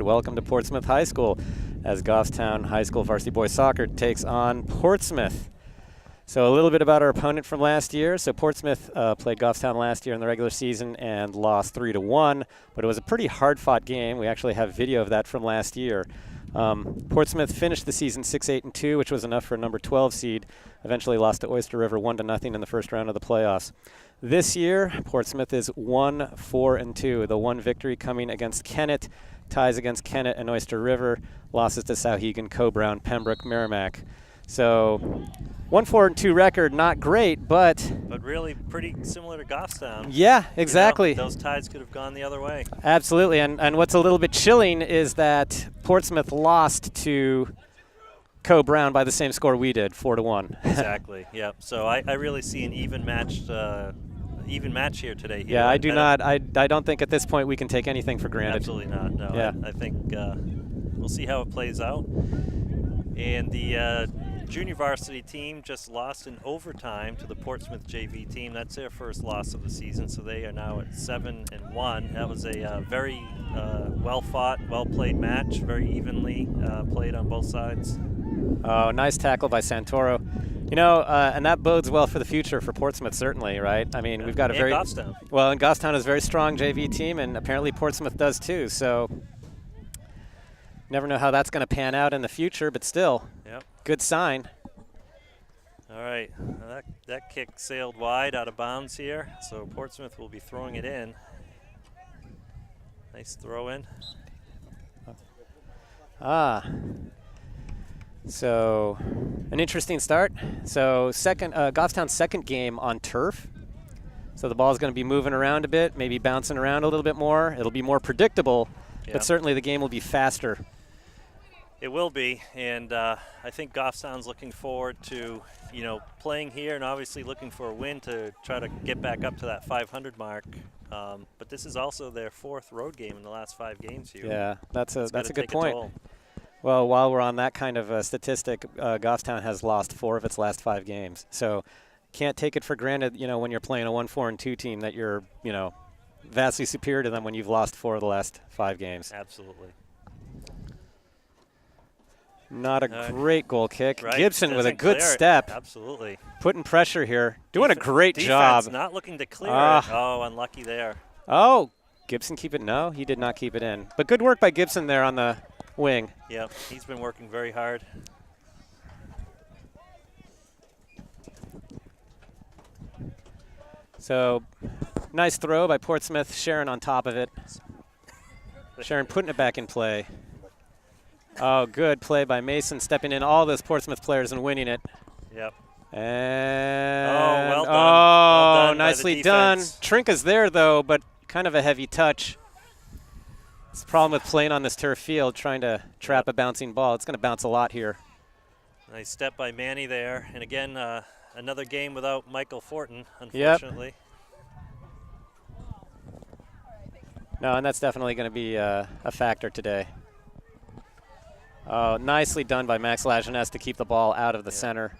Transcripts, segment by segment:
Welcome to Portsmouth High School as Goffstown High School varsity boys soccer takes on Portsmouth. So a little bit about our opponent from last year. So Portsmouth played Goffstown last year in the regular season and lost 3-1, but it was a pretty hard-fought game. We actually have video of that from last year. Portsmouth finished the season 6-8-2, which was enough for a number 12 seed. Eventually lost to Oyster River 1-0 in the first round of the playoffs. This year, Portsmouth is 1-4-2. The one victory coming against Kennett, ties against Kennett and Oyster River, losses to Souhegan, Co-Brown, Pembroke, Merrimack. So 1-4-2 record, not great, but really pretty similar to Goffstown. Yeah, exactly. You know, those ties could have gone the other way. Absolutely, and what's a little bit chilling is that Portsmouth lost to Co-Brown by the same score we did, 4-1. Exactly. Yep. So I really see an even match here today. Yeah, I do not. I don't think at this point we can take anything for granted. Absolutely not. No. Yeah. I think we'll see how it plays out. And the junior varsity team just lost in overtime to the Portsmouth JV team. That's their first loss of the season, so they are now at 7-1. That was a very well-fought, well-played match, very evenly played on both sides. Oh, nice tackle by Santoro. You know, and that bodes well for the future for Portsmouth, certainly, right? I mean, we've got a very Goffstown. Well, and Goffstown is a very strong JV team, and apparently Portsmouth does too. So, never know how that's going to pan out in the future, but still, yep. Good sign. All right, that kick sailed wide out of bounds here, so Portsmouth will be throwing it in. Nice throw in. So, an interesting start. So, Goffstown's second game on turf. So the ball's going to be moving around a bit, maybe bouncing around a little bit more. It'll be more predictable, but certainly the game will be faster. It will be, and I think Goffstown's looking forward to, playing here and obviously looking for a win to try to get back up to that 500 mark. But this is also their fourth road game in the last 5 games here. Yeah, that's a good point. Well, while we're on that kind of statistic, Goffstown has lost 4 of its last 5 games. So can't take it for granted, when you're playing a 1-4-2 team that you're, vastly superior to them when you've lost 4 of the last 5 games. Absolutely. Not a great goal kick. Right. Gibson with a good step. Absolutely. Putting pressure here. Doing a great job. Not looking to clear it. Oh, unlucky there. Oh, Gibson keep it? No, he did not keep it in. But good work by Gibson there on the wing. Yep, he's been working very hard. So, nice throw by Portsmouth. Sharon on top of it. Sharon putting it back in play. Oh, good play by Mason, stepping in all those Portsmouth players and winning it. Yep. And well done. Oh, well done nicely done. Trinka's there, though, but kind of a heavy touch. It's the problem with playing on this turf field, trying to trap a bouncing ball. It's going to bounce a lot here. Nice step by Manny there. And again, another game without Michael Fortin, unfortunately. Yep. No, and that's definitely going to be a factor today. Oh, nicely done by Max Lajeunesse to keep the ball out of the center.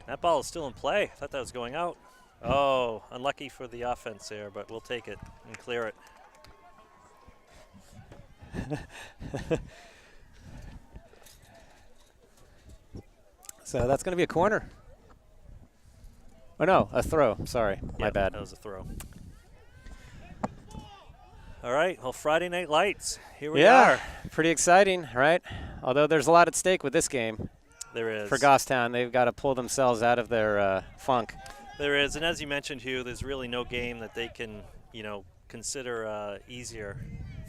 That ball is still in play. I thought that was going out. Oh, unlucky for the offense there, but we'll take it and clear it. So that's going to be a corner. Oh, no, a throw. Sorry, my bad. That was a throw. All right, well, Friday Night Lights, here we are. Pretty exciting, right? Although there's a lot at stake with this game. There is. For Goffstown, they've got to pull themselves out of their funk. There is, and as you mentioned, Hugh, there's really no game that they can, consider easier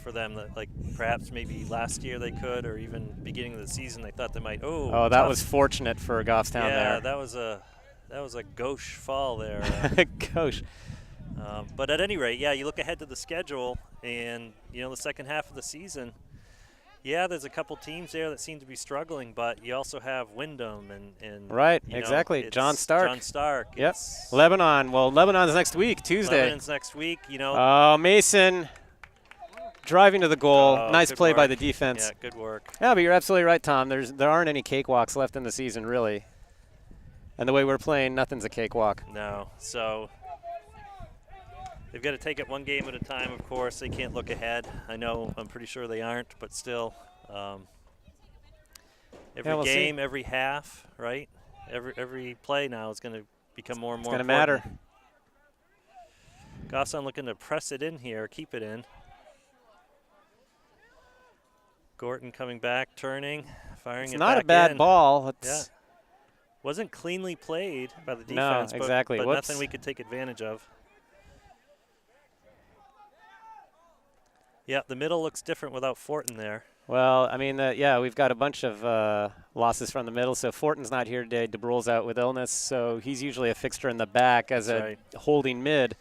for them. That, like, perhaps maybe last year they could, or even beginning of the season they thought they might. Oh, that was fortunate for Goffstown there. Yeah, that was a gauche fall there. Gauche. But at any rate, you look ahead to the schedule and, the second half of the season. Yeah, there's a couple teams there that seem to be struggling, but you also have Wyndham and right, exactly. John Stark. John Stark. Yep. Lebanon. Well, Lebanon's next week, Tuesday. Lebanon's next week, Oh, Mason driving to the goal. Oh, nice play work by the defense. Yeah, good work. Yeah, but you're absolutely right, Tom. There aren't any cakewalks left in the season, really. And the way we're playing, nothing's a cakewalk. No. So They've got to take it one game at a time, of course. They can't look ahead. I'm pretty sure they aren't, but still. Every game, every half, right? Every play now is going to become more and more important. It's going to matter. Goffstown looking to press it in here, keep it in. Gorton coming back, turning, firing it back in. It's not a bad ball. Yeah. Wasn't cleanly played by the defense, no, exactly. but nothing we could take advantage of. Yeah, the middle looks different without Fortin there. Well, I mean, yeah, we've got a bunch of losses from the middle. So Fortin's not here today. DeBrule's out with illness, so he's usually a fixture in the back as a holding mid.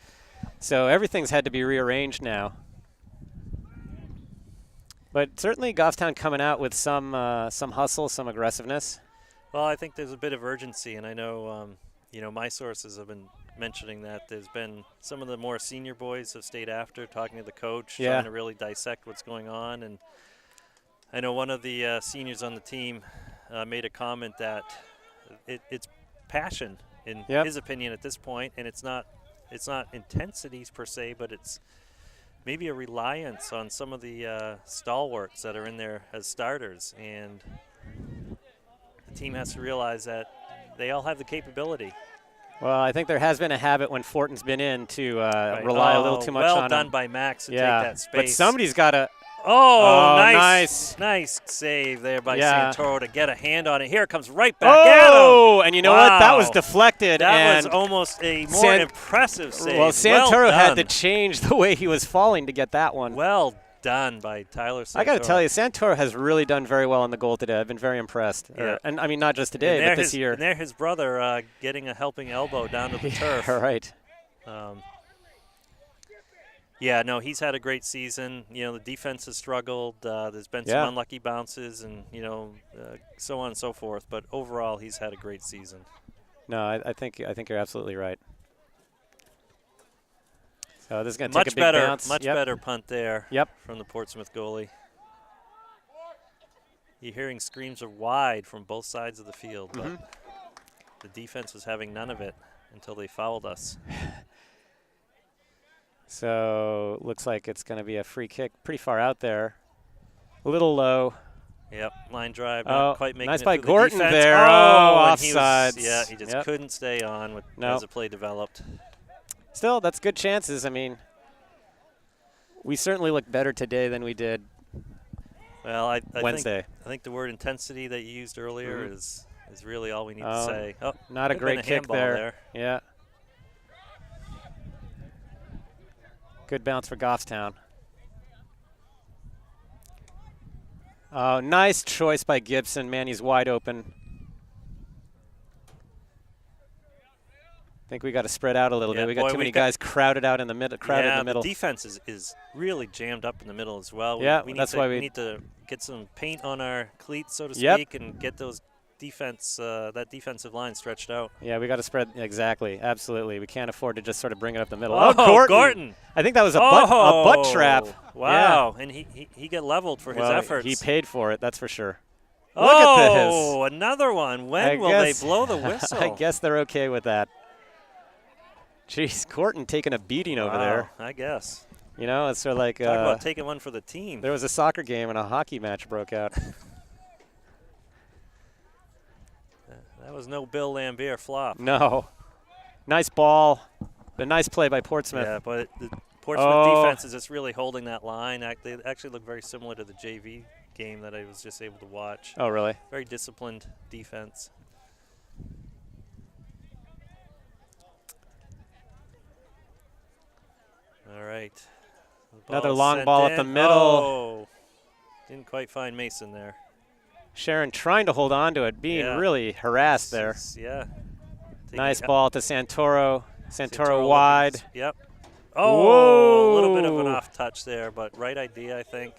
So everything's had to be rearranged now. But certainly Goffstown coming out with some hustle, some aggressiveness. Well, I think there's a bit of urgency, and I know, my sources have been mentioning that there's been some of the more senior boys have stayed after, talking to the coach, trying to really dissect what's going on. And I know one of the seniors on the team made a comment that it's passion, in his opinion, at this point, and it's not intensities per se, but it's maybe a reliance on some of the stalwarts that are in there as starters, and the team has to realize that they all have the capability. Well, I think there has been a habit when Fortin's been in to rely a little too much on him. Well done by Max to take that space. But somebody's got to. Oh, nice save there by Santoro to get a hand on it. Here it comes right back at him. Oh, and you know what? That was deflected. That was almost a more impressive save. Well, Santoro had to change the way he was falling to get that one. Well done by Tyler Santoro. I got to tell you, Santoro has really done very well on the goal today. I've been very impressed. Yeah. And I mean, not just today, but this year. And there his brother getting a helping elbow down to the turf. All right. Yeah, no, he's had a great season. The defense has struggled. There's been some unlucky bounces and, so on and so forth. But overall, he's had a great season. No, I think you're absolutely right. So this is going to take a big bounce. Much better punt there Yep. from the Portsmouth goalie. You're hearing screams of wide from both sides of the field, but the defense was having none of it until they fouled us. So looks like it's going to be a free kick pretty far out there. A little low. Yep, line drive, not quite making nice it by through the Gorton defense. there. Offsides. He just couldn't stay on as the play developed. Still, that's good chances. I mean, we certainly look better today than we did Wednesday. I think the word intensity that you used earlier is really all we need to say. Oh, not a great kick there. Yeah. Good bounce for Goffstown. Oh, nice choice by Gibson. Man, he's wide open. I think we got to spread out a little bit. We got too many guys crowded out in the middle. In the middle. The defense is really jammed up in the middle as well. That's why we need to get some paint on our cleats, so to speak, and get those that defensive line stretched out. Yeah, we got to spread exactly. Absolutely, we can't afford to just sort of bring it up the middle. Oh, Gorton! I think that was a butt trap. Wow, and he got leveled for his efforts. He paid for it. That's for sure. Look at this! Oh, another one. When will they blow the whistle? I guess they're okay with that. Jeez, Gorton taking a beating over there. I guess. It's sort of like talk about taking one for the team. There was a soccer game and a hockey match broke out. That was no Bill Lambier flop. No. Nice ball. A nice play by Portsmouth. Yeah, but the Portsmouth defense is just really holding that line. They actually look very similar to the JV game that I was just able to watch. Oh, really? Very disciplined defense. All right. Another long ball up the middle. Oh, didn't quite find Mason there. Sharon trying to hold on to it, being really harassed there. Yeah. Nice ball to Santoro. Santoro wide. Yep. Oh, a little bit of an off touch there, but right idea, I think.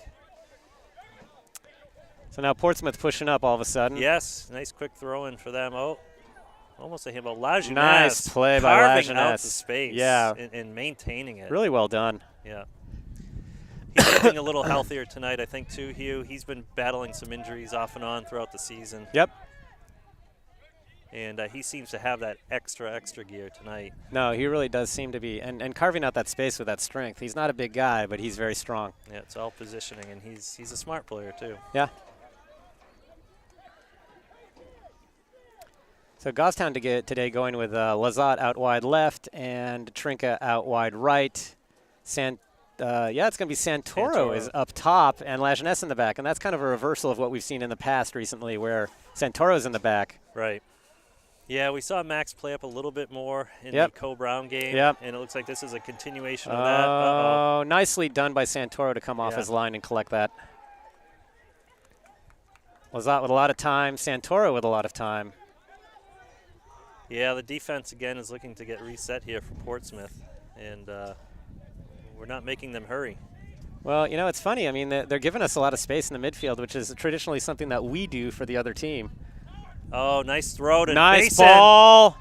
So now Portsmouth pushing up all of a sudden. Yes, nice quick throw in for them. Oh, almost a him. Lajeunesse. Nice play by Lajeunesse. Carving out the space. Yeah. And maintaining it. Really well done. Yeah. He's looking a little healthier tonight, I think, too, Hugh. He's been battling some injuries off and on throughout the season. Yep. And he seems to have that extra gear tonight. No, he really does seem to be. And carving out that space with that strength. He's not a big guy, but he's very strong. Yeah, it's all positioning, and he's a smart player, too. Yeah. So Goffstown today going with Lazat out wide left and Trinka out wide right. It's going to be Santoro is up top and Lajeunesse in the back. And that's kind of a reversal of what we've seen in the past recently where Santoro's in the back. Right. Yeah, we saw Max play up a little bit more in the Co-Brown game. Yep. And it looks like this is a continuation of that. Oh, nicely done by Santoro to come off his line and collect that. Lazat with a lot of time, Santoro with a lot of time. Yeah, the defense, again, is looking to get reset here for Portsmouth, and we're not making them hurry. Well, you know, it's funny. I mean, they're giving us a lot of space in the midfield, which is traditionally something that we do for the other team. Oh, nice throw to nice Mason. Ball.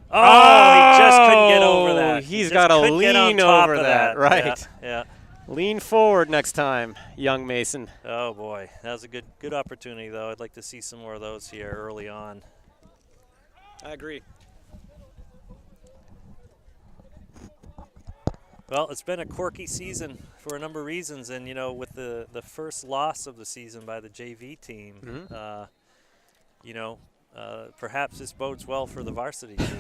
Oh, he just couldn't get over that. He's got to lean over that, right? Yeah. Lean forward next time, young Mason. Oh, boy. That was a good opportunity, though. I'd like to see some more of those here early on. I agree. Well, it's been a quirky season for a number of reasons, and, you know, with the first loss of the season by the JV team, you know, perhaps this bodes well for the varsity team.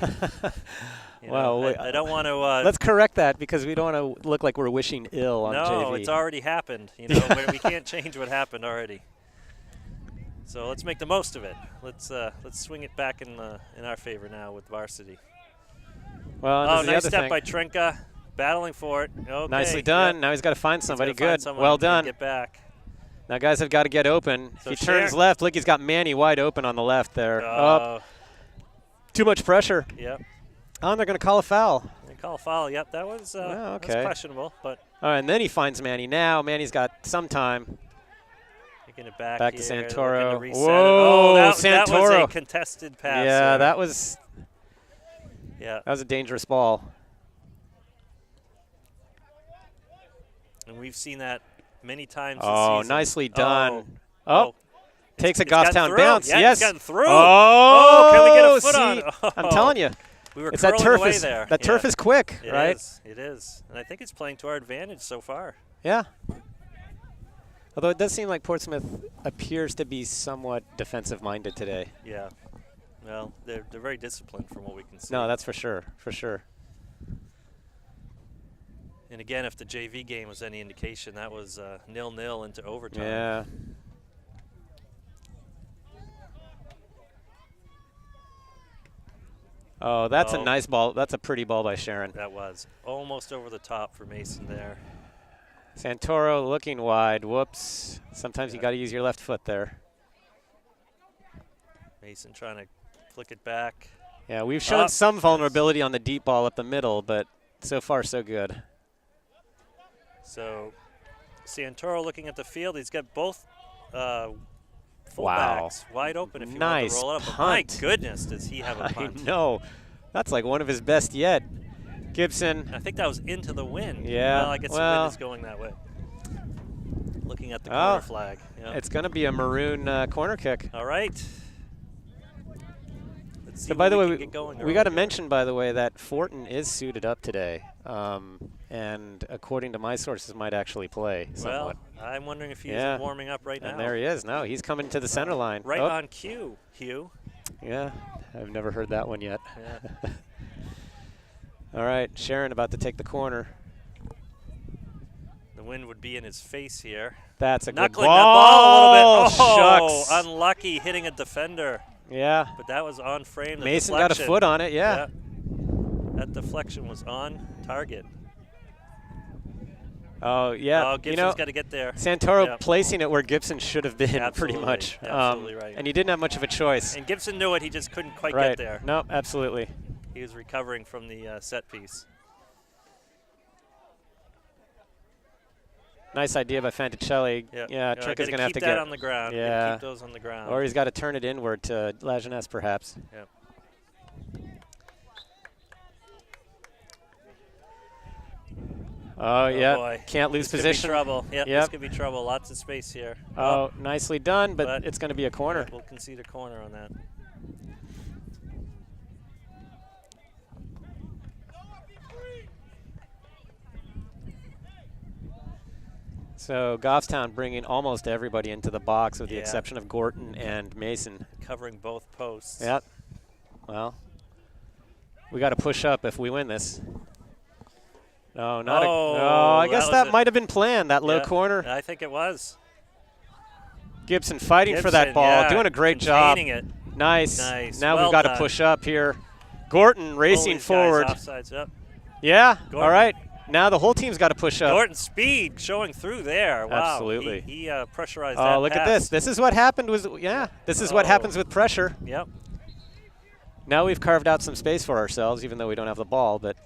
Well, I don't want to. Let's correct that because we don't want to look like we're wishing ill on JV. No, it's already happened. You know, we can't change what happened already. So let's make the most of it. Let's swing it back in our favor now with varsity. Well, nice step by Trinka, battling for it. Okay, nicely done. Now he's got to find somebody. Good. Find well done. Get back. Now guys have got to get open. So if he turns left, look, he's got Manny wide open on the left there. Too much pressure. Yep. Oh, and they're going to call a foul. They call a foul. Yep, that was okay. that's questionable, but. All right, and then he finds Manny. Now Manny's got some time. Taking it back to here, Santoro. Whoa, Santoro. That was a contested pass. Yeah, that was. Yeah. That was a dangerous ball. And we've seen that many times this season. Nicely done. Takes a Goffstown bounce. Yeah, yes. It's gotten through. Oh, can we get a foot on? I'm telling you. We were it's that turf is there. That turf is quick, right? It is. And I think it's playing to our advantage so far. Yeah. Although it does seem like Portsmouth appears to be somewhat defensive-minded today. Yeah. Well, they're very disciplined from what we can see. No, that's for sure. For sure. And again, if the JV game was any indication, that was 0-0 into overtime. Yeah. Oh, that's a nice ball. That's a pretty ball by Sharon. That was almost over the top for Mason there. Santoro looking wide. Whoops. Sometimes you got to use your left foot there. Mason trying to flick it back. Yeah, we've shown some vulnerability on the deep ball up the middle, but so far so good. So Santoro looking at the field. He's got both fullbacks wide open if you want to roll it up. But my goodness, does he have a punt. I know. That's like one of his best yet. Gibson. I think that was into the wind. Yeah. Well, I guess the wind is going that way. Looking at the corner flag. Yep. It's going to be a maroon corner kick. All right. Let's see. So by the way, we got to here. mention, by the way, that Fortin is suited up today. And according to my sources, might actually play somewhat. Well, I'm wondering if he's warming up right now. And there he is. No, he's coming to the center line. Right on cue, Hugh. Yeah, I've never heard that one yet. Yeah. All right, Sharon about to take the corner. The wind would be in his face here. That's a good Knuckling that ball a little bit. Oh, shucks. Unlucky hitting a defender. Yeah. But that was on frame. Mason got a foot on it, yeah. That deflection was on target. Oh, yeah. Oh, Gibson's got to get there. Santoro placing it where Gibson should have been, absolutely, pretty much. Absolutely right. And he didn't have much of a choice. And Gibson knew it. He just couldn't quite get there. No, absolutely. He was recovering from the set piece. Nice idea by Fanticelli. Yep. Yeah, Trinka's going to have to keep that on the ground. Yeah. Keep those on the ground. Or he's got to turn it inward to Lajeunesse, perhaps. Yep. Oh, yeah. Boy. Can't lose this position. Could be trouble. Yep, Yep. This could be trouble. Lots of space here. Oh, nicely done, but it's going to be a corner. We'll concede a corner on that. So Goffstown bringing almost everybody into the box with the Yeah. exception of Gorton and Mason. Covering both posts. Yep. Well, we got to push up if we win this. No, not I guess that might have been planned, that low corner. I think it was. Gibson fighting for that ball, doing a great job. It. Nice. Now well we've got done. to push up here. Gorton racing forward. Offsides up. Yeah, Gorton. all right. Now the whole team's got to push up. Gorton's speed showing through there. Wow. Absolutely. He pressurized that Oh, look pass. at this. This is what happened with, this is what happens with pressure. Yep. Now we've carved out some space for ourselves, even though we don't have the ball, but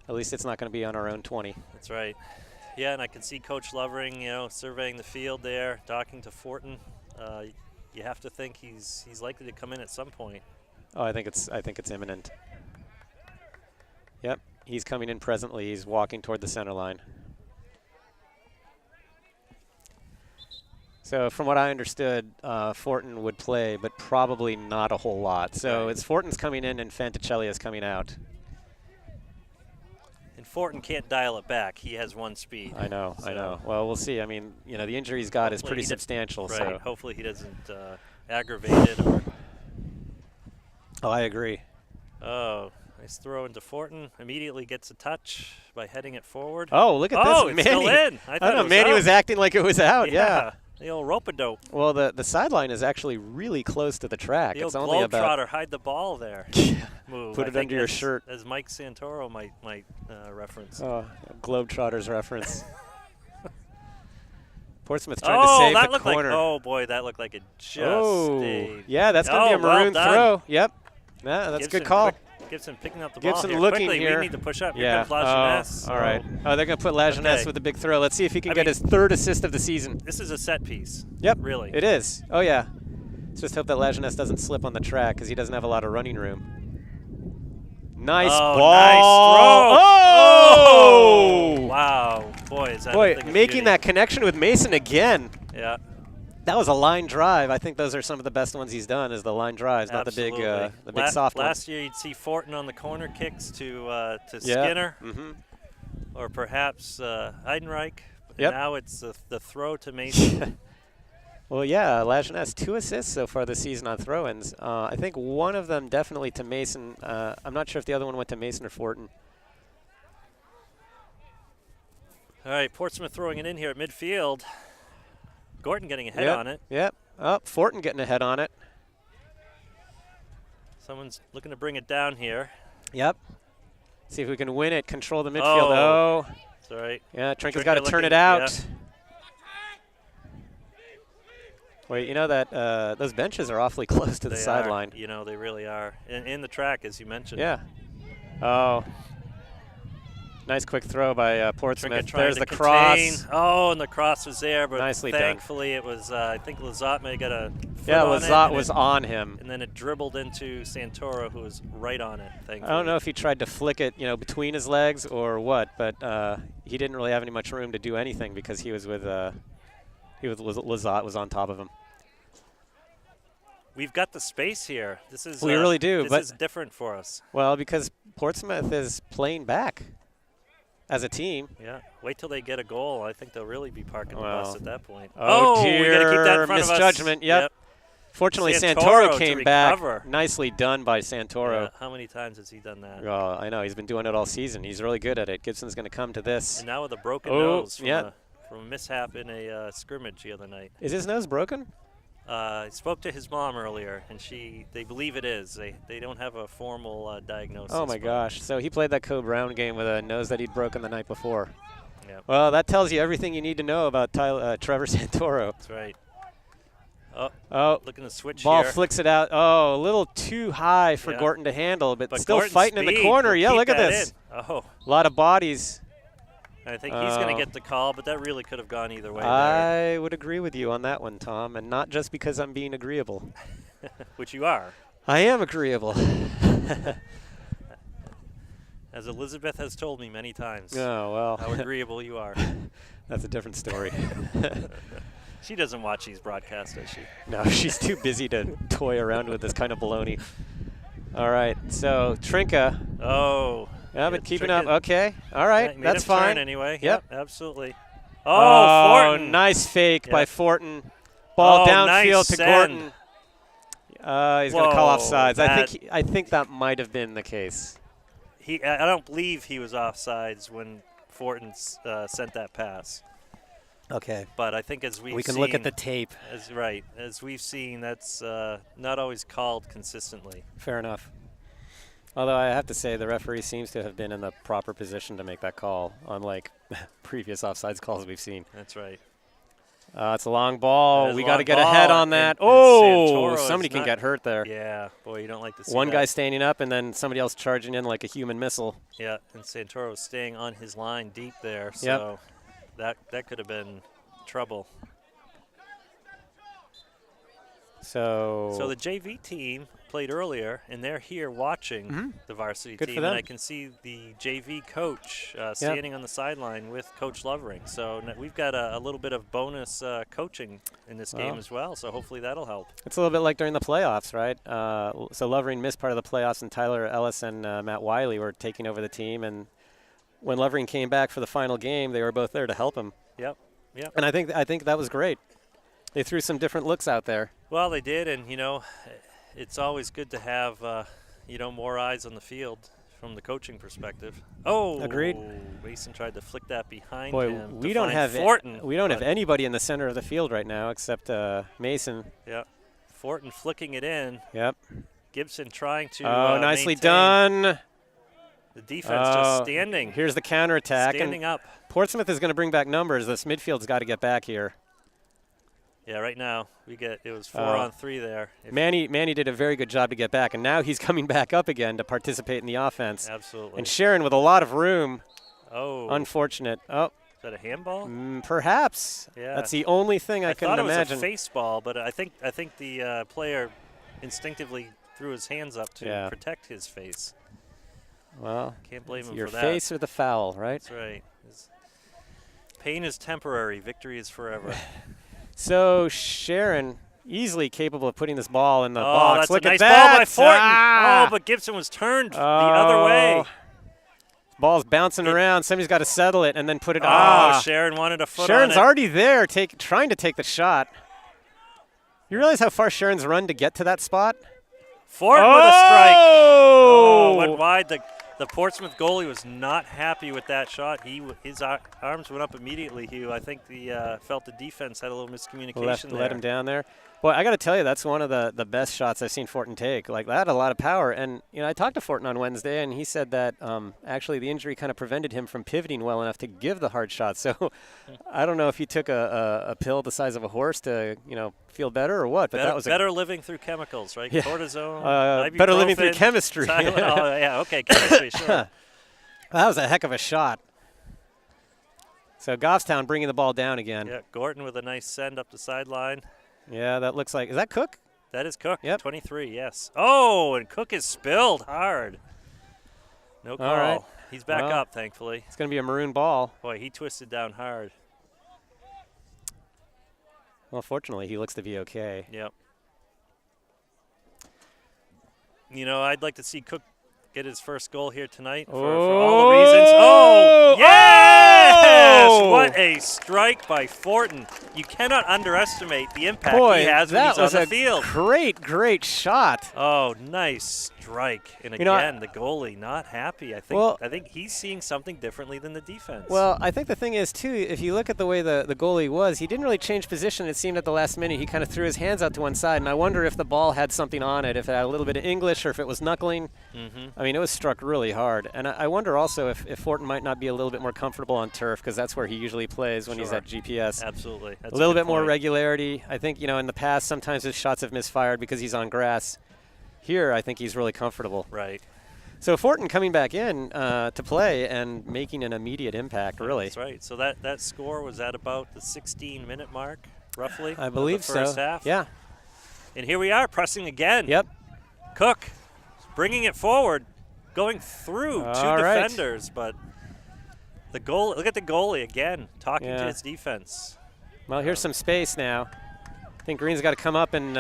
at least it's not going to be on our own 20. That's right. Yeah, and I can see Coach Lovering, surveying the field there, talking to Fortin. You have to think he's likely to come in at some point. Oh, I think it's imminent. Yep, he's coming in presently. He's walking toward the center line. So from what I understood, Fortin would play, but probably not a whole lot. So it's Fortin's coming in and Fanticelli is coming out. And Fortin can't dial it back. He has one speed. I know. Well, we'll see. I mean, the injury he's got is pretty substantial. Right. So Hopefully he doesn't aggravate it. Oh, I agree. Oh, nice throw into Fortin. Immediately gets a touch by heading it forward. Oh, look at this. Oh, Manny. it's still in. I don't know. was Manny out. was acting like it was out. Yeah. The old rope-a-dope. Well, the sideline is actually really close to the track. The old it's only about Globetrotter, hide the ball there. Move. Put it under your shirt. As Mike Santoro might reference. Oh, Globetrotters reference. Portsmouth trying to save that the looked corner. Oh, boy, that looked like it just stayed. Yeah, that's going to be a maroon throw. Yep. Yeah, that's a good call. Gibson picking up the Gibson ball here. looking Quickly, here. we need to push up. Yeah. Here comes Lajeunesse. All right. Oh, they're going to put Lajeunesse with a big throw. Let's see if he can get his third assist of the season. This is a set piece. Yep. Really. It is. Oh, yeah. Let's just hope that Lajeunesse doesn't slip on the track because he doesn't have a lot of running room. Nice ball. Nice throw. Oh! Wow. Boy, is that making that connection with Mason again. Yeah. That was a line drive. I think those are some of the best ones he's done is the line drives, not the big soft ones. Last year you'd see Fortin on the corner kicks to Skinner, or perhaps Heidenreich. Yep. Now it's the throw to Mason. Well, yeah, Lajeunesse 2 assists so far this season on throw-ins. I think one of them definitely to Mason. I'm not sure if the other one went to Mason or Fortin. All right, Portsmouth throwing it in here at midfield. Gorton getting ahead on it. Yep. Oh, Fortin getting ahead on it. Someone's looking to bring it down here. Yep. See if we can win it, control the midfield. Oh. That's all right. Yeah, Trinka's got to turn it out. Yeah. Wait, you know that those benches are awfully close to the sideline. They really are. In the track, as you mentioned. Yeah. Oh. Nice quick throw by Portsmouth. There's the cross. Oh, and the cross was there, but nicely thankfully it was, I think Lizotte may have got a foot on Lizotte was on him. And then it dribbled into Santoro, who was right on it, thankfully. I don't know if he tried to flick it, between his legs or what, but he didn't really have any much room to do anything because he was with Lizotte was on top of him. We've got the space here. This is we really do. This is different for us. Well, because Portsmouth is playing back as a team. Yeah. Wait till they get a goal. I think they'll really be parking the bus at that point. Oh, dear. We gotta keep that in front of us. Misjudgment. Yep. Fortunately, Santoro came back. Recover. Nicely done by Santoro. Yeah, how many times has he done that? Oh, I know. He's been doing it all season. He's really good at it. Gibson's going to come to this. And now with a broken nose from a mishap in a scrimmage the other night. Is his nose broken? I spoke to his mom earlier, and they believe it is. They don't have a formal diagnosis. Oh, my gosh. So he played that Co Brown game with a nose that he'd broken the night before. Yep. Well, that tells you everything you need to know about Trevor Santoro. That's right. Looking to switch ball here. Flicks it out. Oh, a little too high for Gorton to handle, but still Gorton's fighting in the corner. Yeah, look at this. Oh. A lot of bodies. I think he's going to get the call, but that really could have gone either way. I would agree with you on that one, Tom, and not just because I'm being agreeable. Which you are. I am agreeable. As Elizabeth has told me many times. Oh, well. How agreeable you are. That's a different story. She doesn't watch these broadcasts, does she? No, she's too busy to toy around with this kind of baloney. All right, so Trinka. Oh. Yeah, but keeping up. Okay. All right, that's fine. Anyway. Yep. Absolutely. Oh, Fortin. Nice fake Yep. by Fortin. Ball downfield nice to send. Gordon. He's going to call offsides. That- I think that might have been the case. I don't believe he was offsides when Fortin sent that pass. Okay. But I think as We can look at the tape. As we've seen, that's not always called consistently. Fair enough. Although I have to say the referee seems to have been in the proper position to make that call, unlike previous offsides calls we've seen. That's right. It's a long ball. We got to long get ball, ahead on that. and Oh, Santoro somebody is can not- get hurt there. Yeah, boy, you don't like to see One that. guy standing up and then somebody else charging in like a human missile. Yeah, and Santoro staying on his line deep there, so that could have been trouble. So the JV team played earlier, and they're here watching the varsity Good for team, them. and I can see the JV coach standing on the sideline with Coach Lovering. So we've got a little bit of bonus coaching in this game as well, so hopefully that'll help. It's a little bit like during the playoffs, right? So Lovering missed part of the playoffs, and Tyler Ellis and Matt Wiley were taking over the team. And when Lovering came back for the final game, they were both there to help him. Yep. And I think that was great. They threw some different looks out there. Well, they did, and it's always good to have more eyes on the field from the coaching perspective. Oh, Agreed. Mason tried to flick that behind Boy, him. we to don't find have Fortin. we don't have anybody in the center of the field right now except Mason. Yeah, Fortin flicking it in. Yep. Gibson trying to. Nicely maintain. done. The defense just standing. Here's the counterattack. Standing up. Portsmouth is going to bring back numbers. This midfield's got to get back here. Yeah, right now it was 4-on-3 there. Manny did a very good job to get back, and now he's coming back up again to participate in the offense. Absolutely. And Sharon with a lot of room. Oh. Unfortunate. Oh. Is that a handball? Perhaps. Yeah. That's the only thing I can thought it imagine. was a face ball, but I think the player instinctively threw his hands up to protect his face. Well, can't blame him your for that. Your face or the foul, right? That's right. Pain is temporary. Victory is forever. So Sharon easily capable of putting this ball in the box. That's Look a at nice that. ball by Fortin. Ah! Oh, but Gibson was turned the other way. Ball's bouncing around. Somebody's got to settle it and then put it. Sharon wanted a foot Sharon's on it. already there, trying to take the shot. You realize how far Sharon's run to get to that spot? Fortin with a strike. Oh, went wide. The Portsmouth goalie was not happy with that shot. His arms went up immediately. I think felt the defense had a little miscommunication there. Let him down there. Boy, I got to tell you, that's one of the best shots I've seen Fortin take. Like, that had a lot of power. And, I talked to Fortin on Wednesday, and he said that actually the injury kind of prevented him from pivoting well enough to give the hard shot. So I don't know if he took a pill the size of a horse to, feel better or what. But that was better living through chemicals, right? Yeah. Cortisone, better living through chemistry. Okay, chemistry, sure. That was a heck of a shot. So Goffstown bringing the ball down again. Yeah, Gordon with a nice send up the sideline. Yeah, that looks like – is that Cook? That is Cook, Yep. 23, yes. Oh, and Cook is spilled hard. No call. All right. He's back up, thankfully. It's going to be a maroon ball. Boy, he twisted down hard. Well, fortunately, he looks to be okay. Yep. I'd like to see Cook get his first goal here tonight for all the reasons. Oh, yes! What a strike by Fortin. You cannot underestimate the impact he has when he's on the field. Great shot. Oh, nice strike. And again, the goalie not happy. I think he's seeing something differently than the defense. Well, I think the thing is, too, if you look at the way the goalie was, he didn't really change position. It seemed at the last minute he kind of threw his hands out to one side, and I wonder if the ball had something on it, if it had a little bit of English or if it was knuckling. I mean, it was struck really hard. And I wonder also if Fortin might not be a little bit more comfortable on turf, because that's where he usually plays when he's at GPS. Absolutely. That's a little bit more regularity. I think, in the past, sometimes his shots have misfired because he's on grass. Here, I think he's really comfortable. Right. So Fortin coming back in to play and making an immediate impact, really. That's right. So that score was at about the 16-minute mark, roughly. I believe the first so. half. Yeah. And here we are, pressing again. Yep. Cook bringing it forward, going through two defenders, but the goal. Look at the goalie again, talking to his defense. Well, here's some space now. I think Green's got to come up and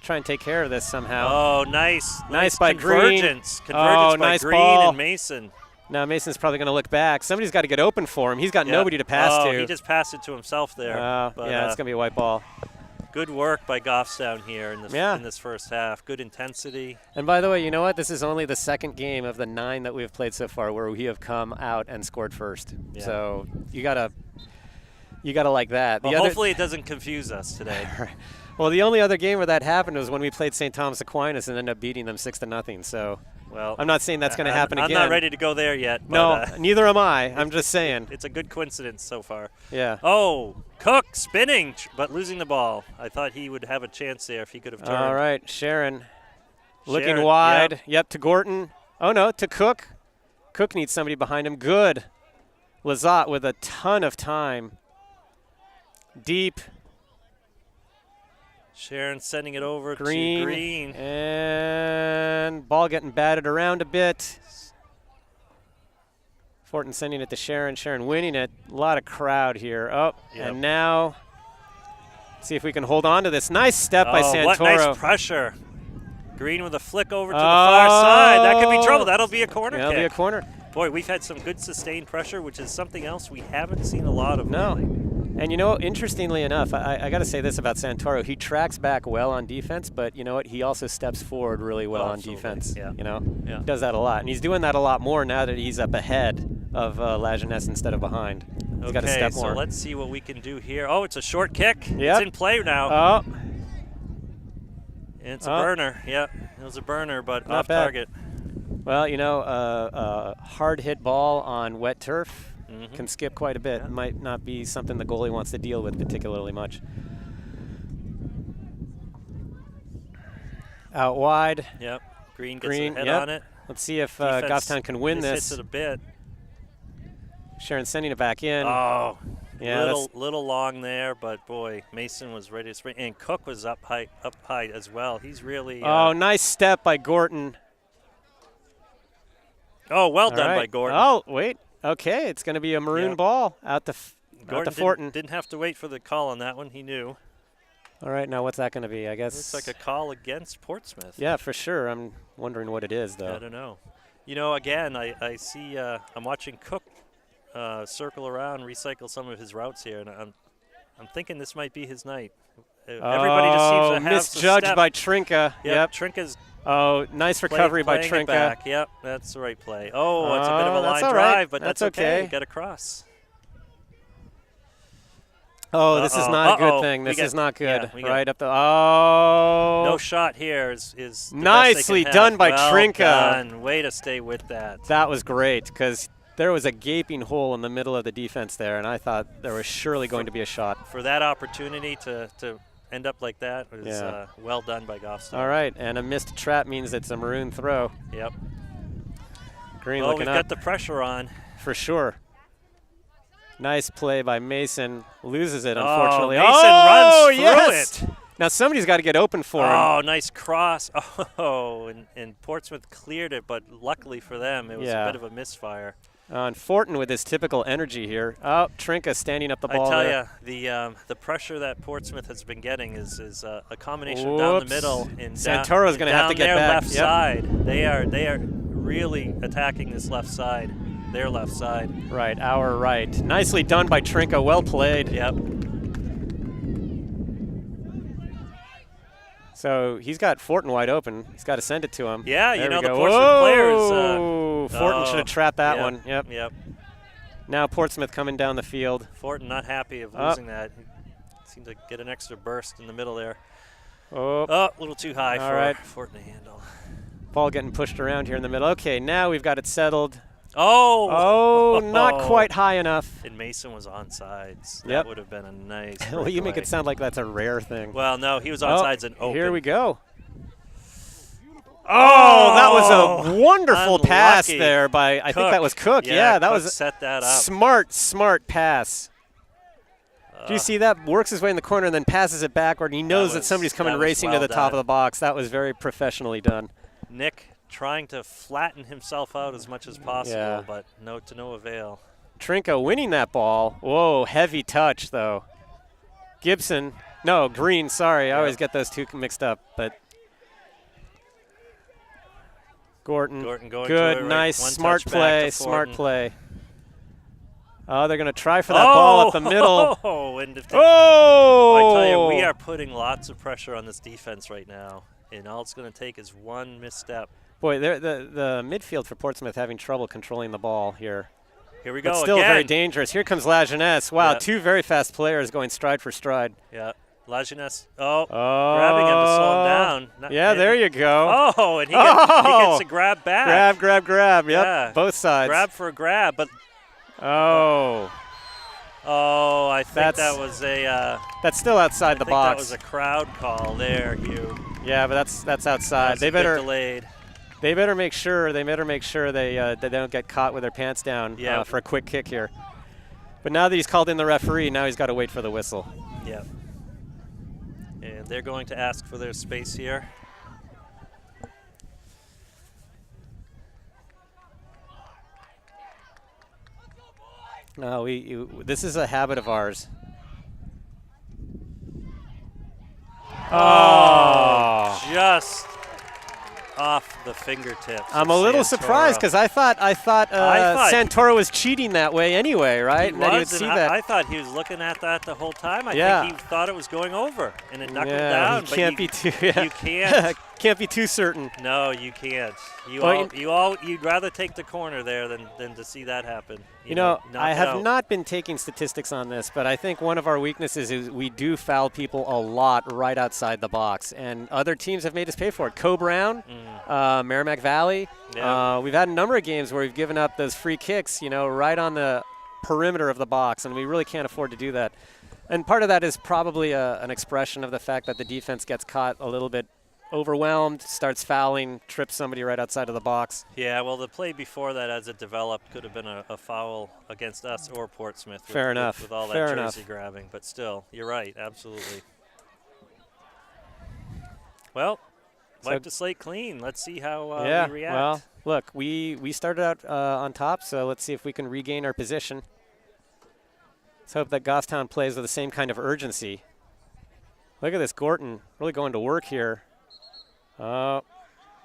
try and take care of this somehow. Oh, nice by convergence. Green. Convergence by nice Green ball. and Mason. Now Mason's probably going to look back. Somebody's got to get open for him. He's got nobody to pass to. He just passed it to himself there. But, yeah, it's going to be a white ball. Good work by Goffstown here in this first half. Good intensity. And by the way, you know what? This is only the second game of the 9 that we have played so far where we have come out and scored first. Yeah. So you gotta like that. Well, hopefully it doesn't confuse us today. Well, the only other game where that happened was when we played St. Thomas Aquinas and ended up beating them 6-0. So, well, I'm not saying that's going to happen again. I'm not ready to go there yet. No, neither am I. I'm just saying. It's a good coincidence so far. Yeah. Oh, Cook spinning, but losing the ball. I thought he would have a chance there if he could have turned. All right, Sharon looking wide. Yep, to Gorton. Oh, no, to Cook. Cook needs somebody behind him. Good. Lazat with a ton of time. Deep. Sharon sending it over to Green. Green. And ball getting batted around a bit. Fortin sending it to Sharon. Sharon winning it. A lot of crowd here. Oh, and now see if we can hold on to this. Nice step by Santoro. What nice pressure. Green with a flick over to the far side. That could be trouble. That'll be a corner kick. That'll be a corner. Boy, we've had some good sustained pressure, which is something else we haven't seen a lot of lately. And you know, interestingly enough, I got to say this about Santoro. He tracks back well on defense, but you know what? He also steps forward really well on defense. Yeah. You know, he does that a lot, and he's doing that a lot more now that he's up ahead of Lajeunesse instead of behind. He's got to step more. So let's see what we can do here. Oh, it's a short kick. Yep. It's in play now. Oh. It's a burner. Yep, it was a burner, but Not off bad. target. Well, you know, a hard hit ball on wet turf can skip quite a bit. Yeah. Might not be something the goalie wants to deal with particularly much. Out wide. Yep. Green gets a head on it. Let's see if Goffstown can win this. Hits it a bit. Sharon sending it back in. Oh, yeah, little long there, but boy, Mason was ready to spring, and Cook was up high as well. He's really. Nice step by Gorton. Oh, well done by Gorton. Oh, wait. Okay, it's going to be a maroon ball out to Fortin. Didn't have to wait for the call on that one. He knew. All right, now what's that going to be? I guess. Looks like a call against Portsmouth. Yeah, for sure. I'm wondering what it is, though. I don't know. You know, again, I see. I'm watching Cook circle around, recycle some of his routes here, and I'm thinking this might be his night. Everybody just seems to have misjudged by Trinka. Yep. Trinka's. Oh, nice recovery by Trinka. Yep, that's the right play. Oh, it's a bit of a line drive, but that's okay. Get across. Oh, this is not a good thing. This is not good. Right up the. Oh. No shot here is the nicely done by Trinka. Done. Way to stay with that. That was great because there was a gaping hole in the middle of the defense there, and I thought there was surely going to be a shot. For that opportunity to end up like that was well done by Goffstown. All right, and a missed trap means it's a maroon throw. Yep. Green looking up. We've got the pressure on. For sure. Nice play by Mason. Loses it, unfortunately. Mason runs through it. Now somebody's got to get open for him. Oh, nice cross. Oh, and Portsmouth cleared it, but luckily for them, it was a bit of a misfire. And Fortin with his typical energy here. Oh, Trinka standing up the ball I there. tell you, the pressure that Portsmouth has been getting is a combination down the middle and Santoro's going to have to get back. Left side. They are really attacking this left side. Their left side. Right, our right. Nicely done by Trinka. Well played. Yep. So he's got Fortin wide open. He's got to send it to him. Yeah, there you know, the Portsmouth players. Fortin should have trapped that one. Yep. Yep. Now Portsmouth coming down the field. Fortin not happy of losing that. He seemed to get an extra burst in the middle there. Oh, a little too high for Fortin to handle. Ball getting pushed around here in the middle. Okay, now we've got it settled. Oh, not quite high enough. And Mason was onside. Yep. That would have been a nice. Well, you make it sound like that's a rare thing. Well, no, he was onside and open. Here we go. Oh, that was a wonderful pass there by, I think that was Cook. Yeah, that was set that up. Smart pass. Do you see that? Works his way in the corner and then passes it backward. And he knows that somebody's coming racing to the top of the box. That was very professionally done. Nick trying to flatten himself out as much as possible, but to no avail. Trinka winning that ball. Whoa, heavy touch, though. Green, sorry. I always get those two mixed up. But Gorton. Gordon going Good, to it, right? nice, One smart touch back play, to smart Fortin. play. Oh, they're going to try for that ball up the middle. Oh, and if they, Oh! I tell you, we are putting lots of pressure on this defense right now, and all it's going to take is one misstep. Boy, the midfield for Portsmouth having trouble controlling the ball here. Here we But go still again. very dangerous. Here comes La Jeunesse. Wow, Yeah. two very fast players going stride for stride. Yeah, La Jeunesse. Grabbing him to slow him down. Yeah, there you go. Oh, and he gets a grab back. Grab. Yep, Yeah. both sides. Grab for a grab, but Oh. I think that was a. That's still outside the box. That was a crowd call there, Hugh. Yeah, but that's outside. They better delayed. They better make sure they don't get caught with their pants down for a quick kick here. But now that he's called in the referee, now he's got to wait for the whistle. Yeah. And they're going to ask for their space here. No, this is a habit of ours. Oh, just off the fingertips. I'm a little surprised because I thought Santoro was cheating that way anyway, right? He and was, and I thought he was looking at that the whole time. I think he thought it was going over, and it knuckled down. You can't be too. You can't. Can't be too certain. No, you can't. You'd rather take the corner there than to see that happen. I have not been taking statistics on this, but I think one of our weaknesses is we do foul people a lot right outside the box, and other teams have made us pay for it. Co-Brown, Merrimack Valley. Yeah. We've had a number of games where we've given up those free kicks, right on the perimeter of the box, and we really can't afford to do that. And part of that is probably an expression of the fact that the defense gets caught a little bit overwhelmed, starts fouling, trips somebody right outside of the box. Yeah, well, the play before that, as it developed, could have been a foul against us or Portsmouth. Fair enough. With all that jersey grabbing, but still, you're right, absolutely. Well, wipe the slate clean. Let's see how we react. Well, look, we started out on top, so let's see if we can regain our position. Let's hope that Goffstown plays with the same kind of urgency. Look at this, Gorton really going to work here. Oh,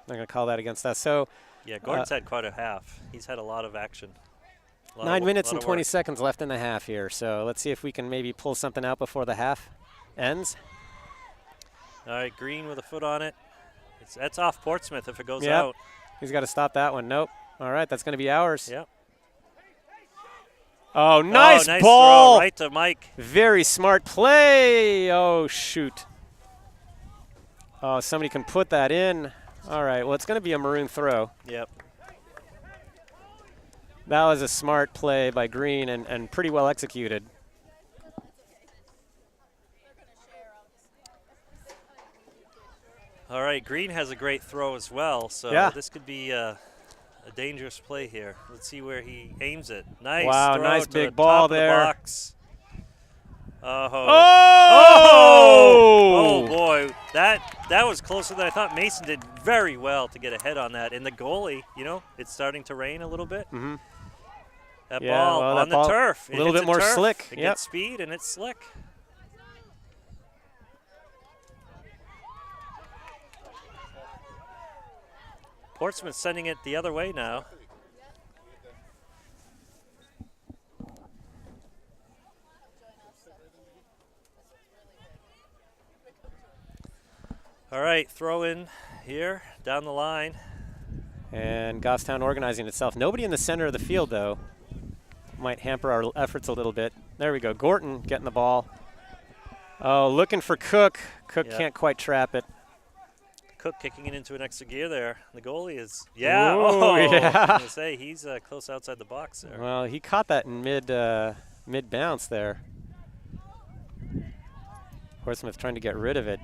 they're going to call that against us. So, yeah, Gordon's had quite a half. He's had a lot of action. 9 minutes and 20 seconds left in the half here. So let's see if we can maybe pull something out before the half ends. All right, Green with a foot on it. That's off Portsmouth if it goes out. He's got to stop that one. Nope. All right, that's going to be ours. Yep. Oh, nice ball. Throw right to Mike. Very smart play. Oh, shoot. Oh, somebody can put that in. All right, well, it's going to be a maroon throw. Yep. That was a smart play by Green and pretty well executed. All right, Green has a great throw as well, so this could be a dangerous play here. Let's see where he aims it. Nice wow, throw nice to big the ball top there. Of the box. Oh boy, that was closer than I thought. Mason did very well to get ahead on that. And the goalie, it's starting to rain a little bit. Mm-hmm. That ball on the turf. A little bit more slick. It gets speed and it's slick. Portsmouth sending it the other way now. All right, throw in here, down the line. And Goffstown organizing itself. Nobody in the center of the field, though. Might hamper our efforts a little bit. There we go. Gorton getting the ball. Oh, looking for Cook. Cook can't quite trap it. Cook kicking it into an extra gear there. The goalie is, Ooh, yeah. I was going to say, he's close outside the box there. Well, he caught that in mid-bounce there. Portsmouth trying to get rid of it.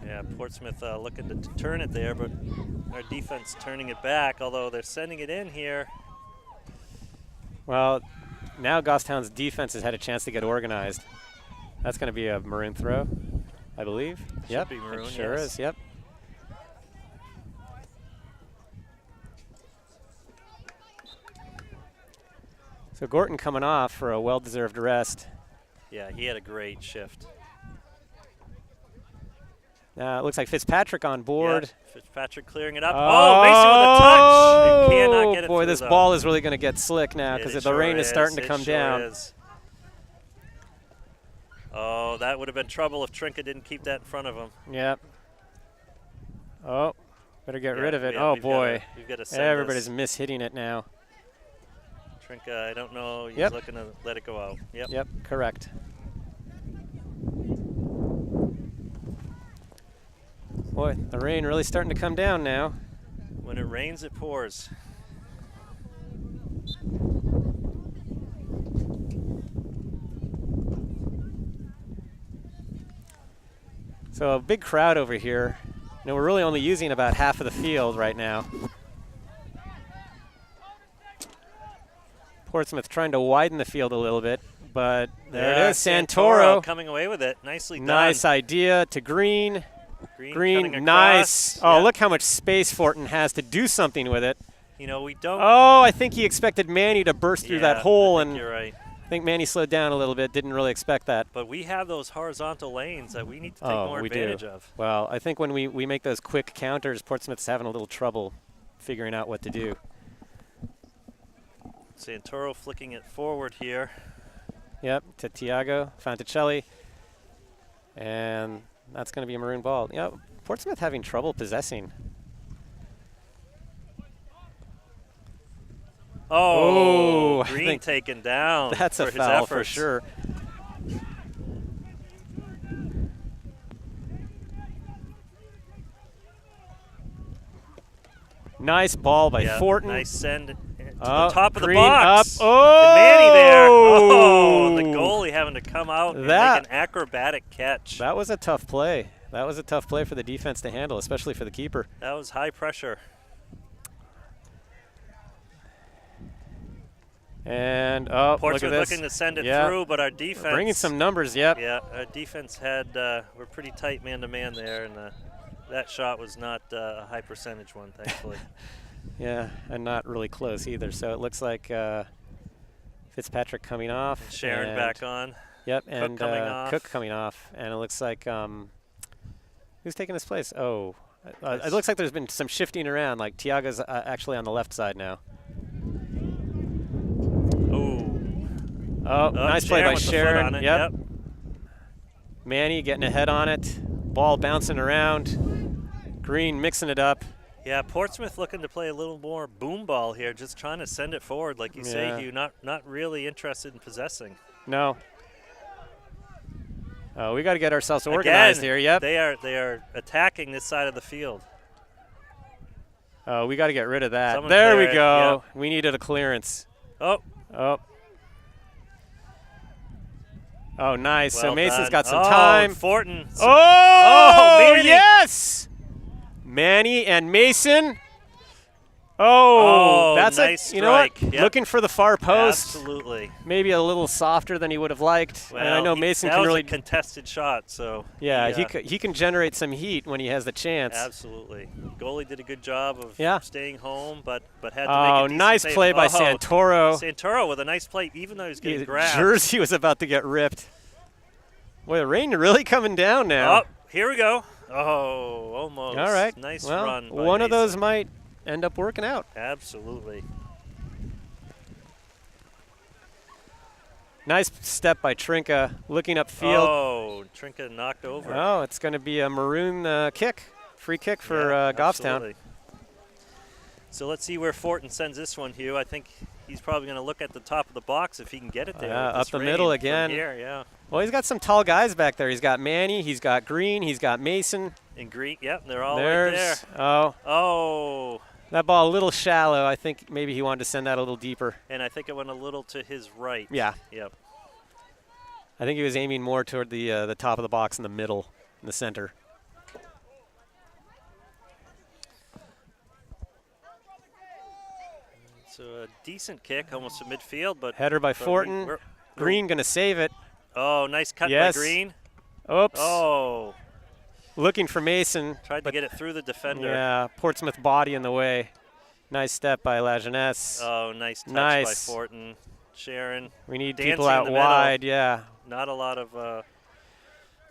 Yeah, Portsmouth looking to turn it there, but our defense turning it back, although they're sending it in here. Well, now Goffstown's defense has had a chance to get organized. That's going to be a maroon throw, I believe. Should be maroon, it sure is, yep. So Gorton coming off for a well-deserved rest. Yeah, he had a great shift. It looks like Fitzpatrick on board. Yeah, Fitzpatrick clearing it up. Oh, Mason with a touch. They cannot get it boy, through, this though. ball is really going to get slick now because the rain is starting to come down. Is. Oh, that would have been trouble if Trinka didn't keep that in front of him. Yep. Oh, better get rid of it. Yeah, oh, boy. We've got to send Everybody's this. mishitting it now. Trinka, I don't know. He's looking to let it go out. Yep. Yep, correct. Boy, the rain really starting to come down now. When it rains, it pours. So a big crowd over here. You know, we're really only using about half of the field right now. Portsmouth trying to widen the field a little bit, but there it is, Santoro. Coming away with it. Nicely done. Nice idea to Green. Green nice. Yeah. Oh, look how much space Fortin has to do something with it. You know, we don't. Oh, I think he expected Manny to burst through that hole, and you're right. I think Manny slowed down a little bit, didn't really expect that. But we have those horizontal lanes that we need to take more advantage of. Well, I think when we make those quick counters, Portsmouth's having a little trouble figuring out what to do. Santoro flicking it forward here. Yep, to Tiago Fanticelli. And that's going to be a maroon ball. You know, Portsmouth having trouble possessing. Oh, Green taken down. That's for a foul his for sure. Nice ball by Fortin. Nice send to the top of the Green box. Up. Oh! And Manny there. Oh, the goalie having to come out and make an acrobatic catch. That was a tough play. That was a tough play for the defense to handle, especially for the keeper. That was high pressure. And Portsmouth look at this. looking to send it through, but our defense bringing some numbers. Yep. Yeah, our defense had we're pretty tight man-to-man there, and that shot was not a high percentage one, thankfully. Yeah, and not really close either. So it looks like Fitzpatrick coming off. And Sharon back on. Yep, Cook and coming off. Cook coming off. And it looks like who's taking his place? Oh, it looks like there's been some shifting around. Like Tiago's actually on the left side now. Oh, nice play by Sharon. Yep. Manny getting ahead on it. Ball bouncing around. Green mixing it up. Yeah, Portsmouth looking to play a little more boom ball here, just trying to send it forward, like you say, Hugh. Not really interested in possessing. No. Oh, we got to get ourselves organized here. Yep. They are attacking this side of the field. Oh, we got to get rid of that. Someone's there we go. Yep. We needed a clearance. Oh. Oh, nice. Well so Mason's done. got some time. Fortin. Manny. Yes! Manny and Mason. Oh, that's nice a, you know what? Yep. Looking for the far post. Absolutely. Maybe a little softer than he would have liked. Well, and I know Mason that can was really a contested shot, so yeah, he can generate some heat when he has the chance. Absolutely. Goalie did a good job of staying home, but had to make a decent nice save. play by Santoro. Santoro with a nice play, even though he was getting grabbed. Jersey was about to get ripped. Boy, the rain really coming down now. Oh, here we go. Oh, almost. All right. Nice well, run by one of Mason. those might end up working out. Absolutely. Nice step by Trinka, looking upfield. Oh, Trinka knocked over. Oh, it's going to be a maroon kick, free kick for Goffstown. Absolutely. So let's see where Fortin sends this one, Hugh. I think he's probably going to look at the top of the box if he can get it there. Up the middle again. Here, Well, he's got some tall guys back there. He's got Manny, he's got Green, he's got Mason. And Green, yep, they're all right there. Oh. That ball a little shallow. I think maybe he wanted to send that a little deeper. And I think it went a little to his right. Yeah. Yep. I think he was aiming more toward the top of the box in the middle, in the center. So a decent kick, almost to midfield, but header by Fortin. Green going to save it. Oh, nice cut by Green. Oops. Oh. Looking for Mason. Tried to get it through the defender. Yeah, Portsmouth body in the way. Nice step by La Jeunesse. Oh, nice touch by Fortin. Sharon. We need people out wide, yeah. Not a lot of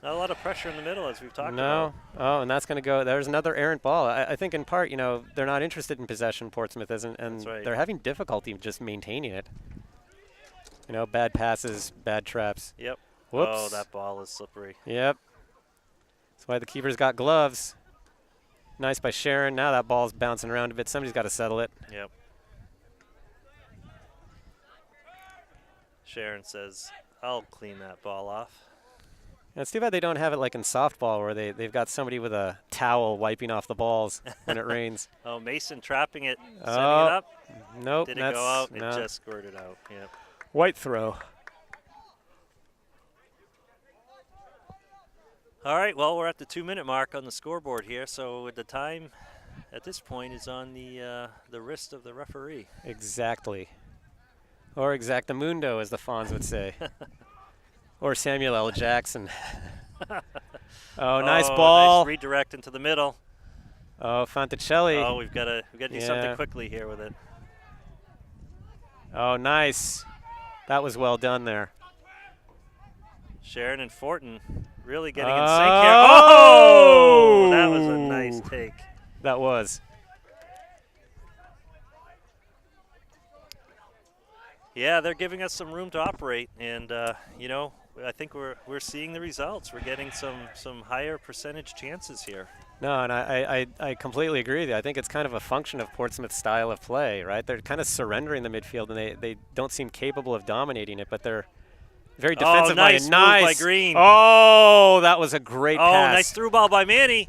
Not a lot of pressure in the middle, as we've talked No. about. Oh, and that's going to go. There's another errant ball. I think in part, they're not interested in possession, Portsmouth isn't, and That's right. they're having difficulty just maintaining it. Bad passes, bad traps. Yep. Whoops. Oh, that ball is slippery. Yep. That's why the keeper's got gloves. Nice by Sharon. Now that ball's bouncing around a bit. Somebody's got to settle it. Yep. Sharon says, I'll clean that ball off. And it's too bad they don't have it like in softball where they've got somebody with a towel wiping off the balls when it rains. Oh, Mason trapping it, setting it Oh, up. Nope. Did it go out? It just squirted out. Yep. White throw. All right, well, we're at the 2-minute mark on the scoreboard here, so the time at this point is on the wrist of the referee. Exactly. Or exactamundo, as the Fonz would say. Or Samuel L. Jackson. Oh, nice ball. Nice redirect into the middle. Oh, Fonticelli. Oh, we've got to do something quickly here with it. Oh, nice. That was well done there. Sharon and Fortin really getting in sync here. Oh! That was a nice take. That was. Yeah, they're giving us some room to operate, and I think we're seeing the results. We're getting some higher percentage chances here. No, and I completely agree with you. I think it's kind of a function of Portsmouth's style of play, right? They're kind of surrendering the midfield, and they don't seem capable of dominating it, but they're very defensive. Nice move by Green. Oh, that was a great pass. Oh, nice through ball by Manny.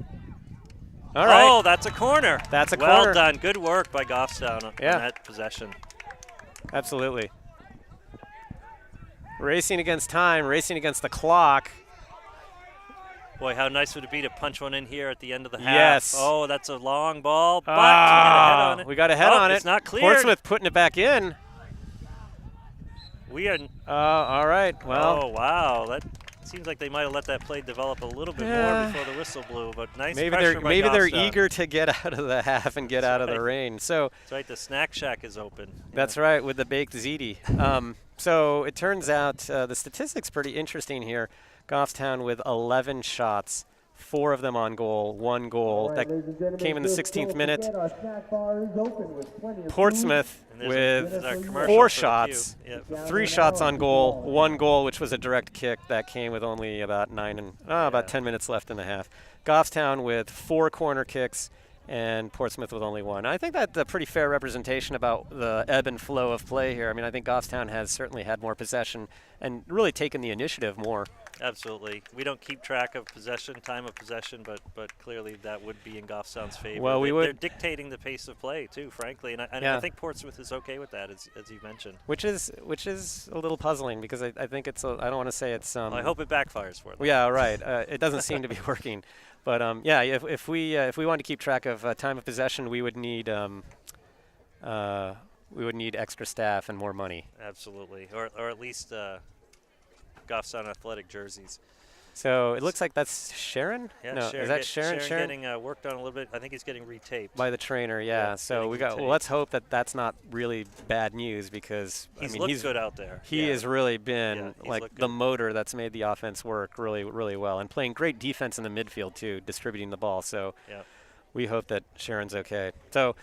All right. Oh, that's a corner. That's a well corner. done. Good work by Goffstown on that possession. Absolutely. Racing against time, racing against the clock. Boy, how nice would it be to punch one in here at the end of the half? Yes. Oh, that's a long ball, but we got a head on it. We got a head on it. It's not cleared. Portsmouth putting it back in. We are. All right. Well. Oh, wow. That seems like they might have let that play develop a little bit more before the whistle blew, but nice pressure by maybe they're Goffstown. eager to get out of the half and get out of the rain. So that's right. The snack shack is open. That's right, with the baked ziti. So it turns out the statistics pretty interesting here. Goffstown with 11 shots, 4 of them on goal, 1 goal. That came in the 16th minute. Portsmouth with 4 shots, 3 shots on goal, 1 goal, which was a direct kick that came with only about 10 minutes left in the half. Goffstown with 4 corner kicks, and Portsmouth with only 1. I think that's a pretty fair representation about the ebb and flow of play here. I mean, I think Goffstown has certainly had more possession and really taken the initiative more. Absolutely. We don't keep track of possession, time of possession, but clearly that would be in Goffstown's favor. Well, they're dictating the pace of play too, frankly, and I think Portsmouth is okay with that, as you mentioned. Which is a little puzzling because I think it's I don't want to say it's. I hope it backfires for them. Yeah, right. It doesn't seem to be working, but if we want to keep track of time of possession, we would need extra staff and more money. Absolutely, or at least Goffstown athletic jerseys. So it looks like that's Sharon. Yeah, no, Sharon, is that Sharon? Sharon getting worked on a little bit. I think he's getting retaped by the trainer. Yeah. So we got. Well, let's hope that that's not really bad news because he's good out there. He has really been like the good. motor that's made the offense work really, really well, and playing great defense in the midfield too, distributing the ball. So we hope that Sharon's okay. So.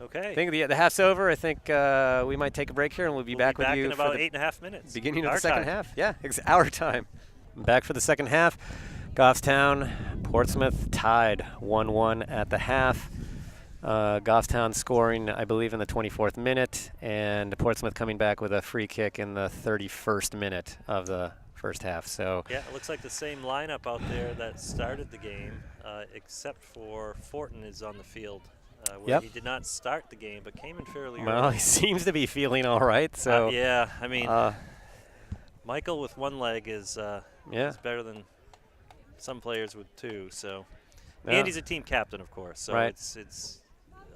Okay. I think the half's over. I think we might take a break here, and we'll be back with you in about 8.5 minutes. Beginning of the second half. Yeah, our time. Back for the second half. Goffstown, Portsmouth tied 1-1 at the half. Goffstown scoring, I believe, in the 24th minute, and Portsmouth coming back with a free kick in the 31st minute of the first half. So yeah, it looks like the same lineup out there that started the game, except for Fortin is on the field. Where he did not start the game, but came in fairly early. Well, he seems to be feeling all right. So yeah, I mean, Michael with one leg is better than some players with 2. So, and he's a team captain, of course. So it's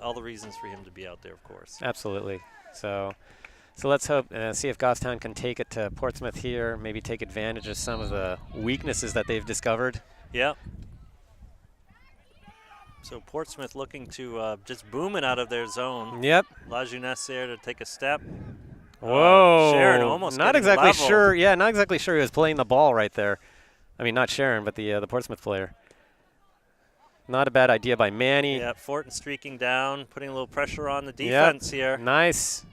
all the reasons for him to be out there, of course. Absolutely. So let's hope see if Goffstown can take it to Portsmouth here. Maybe take advantage of some of the weaknesses that they've discovered. Yeah. So Portsmouth looking to just boom it out of their zone. Yep. La Jeunesse there to take a step. Whoa. Sharon almost not exactly leveled. sure. Yeah, not exactly sure he was playing the ball right there. I mean, not Sharon, but the Portsmouth player. Not a bad idea by Manny. Yeah, Fortin streaking down, putting a little pressure on the defense here. Nice.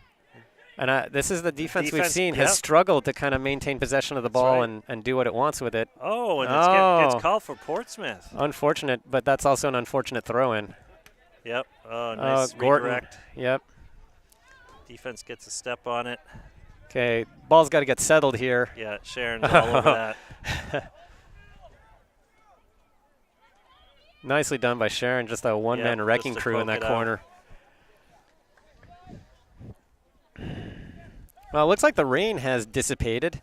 And this is the defense we've seen has yep. struggled to kind of maintain possession of the ball and do what it wants with it. Oh, and it gets called for Portsmouth. Unfortunate, but that's also an unfortunate throw-in. Yep. Oh, nice Gorton. redirect. Yep. Defense gets a step on it. Okay, ball's got to get settled here. Yeah, Sharon's all over that. Nicely done by Sharon, just a one-man wrecking crew in that corner. Well, it looks like the rain has dissipated.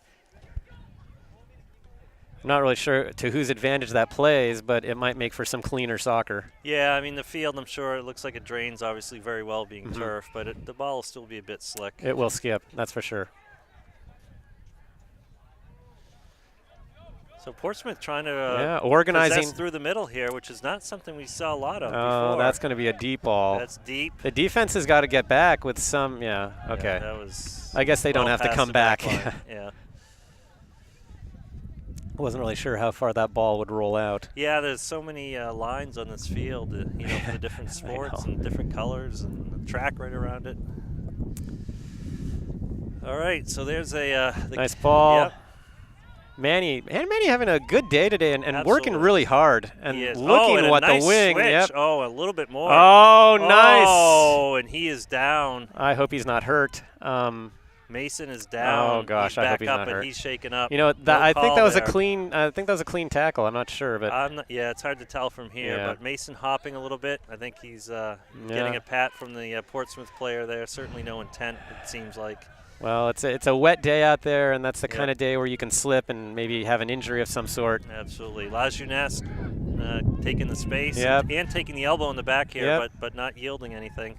I'm not really sure to whose advantage that plays, but it might make for some cleaner soccer. Yeah, I mean, the field, I'm sure, it looks like it drains obviously very well being turf, but the ball will still be a bit slick. It will skip, that's for sure. So Portsmouth trying to organizing possess through the middle here, which is not something we saw a lot of before. That's going to be a deep ball. That's deep. The defense has got to get back with some, okay. Yeah, that was I guess they don't have to come back. Yeah. Wasn't really sure how far that ball would roll out. Yeah, there's so many lines on this field, for the different sports and different colors and the track right around it. All right, so there's a nice ball. Yep. Manny having a good day today and working really hard and looking what nice the wing. Switch. Yep. Oh, a little bit more. Oh, nice. Oh, and he is down. I hope he's not hurt. Mason is down. Oh gosh, I hope he's not hurt. And he's shaking up. You know, I think that was a clean. I think that was a clean tackle. I'm not sure, but yeah, it's hard to tell from here. Yeah. But Mason hopping a little bit. I think he's getting a pat from the Portsmouth player there. Certainly no intent. It seems like. Well, it's a wet day out there, and that's the kind of day where you can slip and maybe have an injury of some sort. Absolutely. Lajeunesse taking the space and taking the elbow in the back here, but not yielding anything.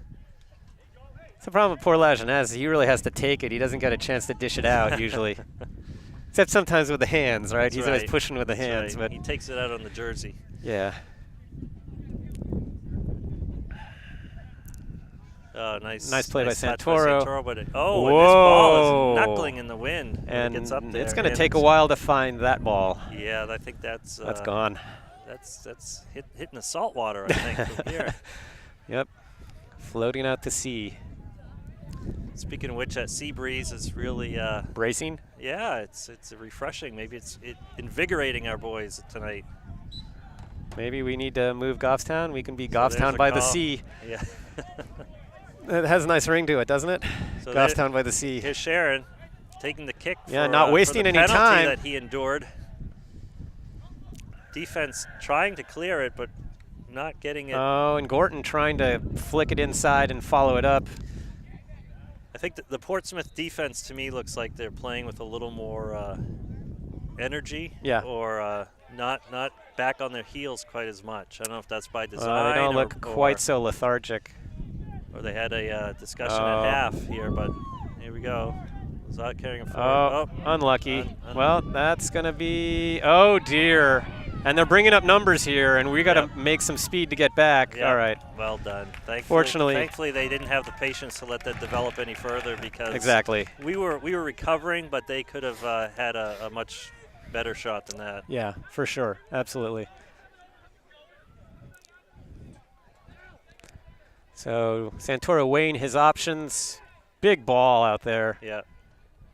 It's the problem with poor Lajeunesse. He really has to take it. He doesn't get a chance to dish it out usually. Except sometimes with the hands, right? He's always pushing with the hands. But he takes it out on the jersey. Yeah. Oh, nice play by Santoro. But this ball is knuckling in the wind. And it's up there. It's going to take a while to find that ball. Yeah, I think that's gone. That's hitting the salt water, I think, from here. Yep, floating out to sea. Speaking of which, that sea breeze is really bracing. Yeah, it's refreshing. Maybe it's invigorating our boys tonight. Maybe we need to move Goffstown. We can be Goffstown by the sea. Yeah. It has a nice ring to it, doesn't it? So Goffstown by the sea. Here's Sharon taking the kick. Yeah, not wasting any time. That he endured. Defense trying to clear it, but not getting it. Oh, and Gorton trying to flick it inside and follow it up. I think the Portsmouth defense to me looks like they're playing with a little more energy. Yeah. Or not back on their heels quite as much. I don't know if that's by design. They don't look quite so lethargic. Or they had a discussion at half here, but here we go. Zod carrying him forward. Oh, unlucky. Well, that's going to be, oh dear. And they're bringing up numbers here, and we got to make some speed to get back. All right. Well done. Thankfully, they didn't have the patience to let that develop any further because we were recovering, but they could have had a much better shot than that. Yeah, for sure. Absolutely. So Santoro weighing his options. Big ball out there. Yeah.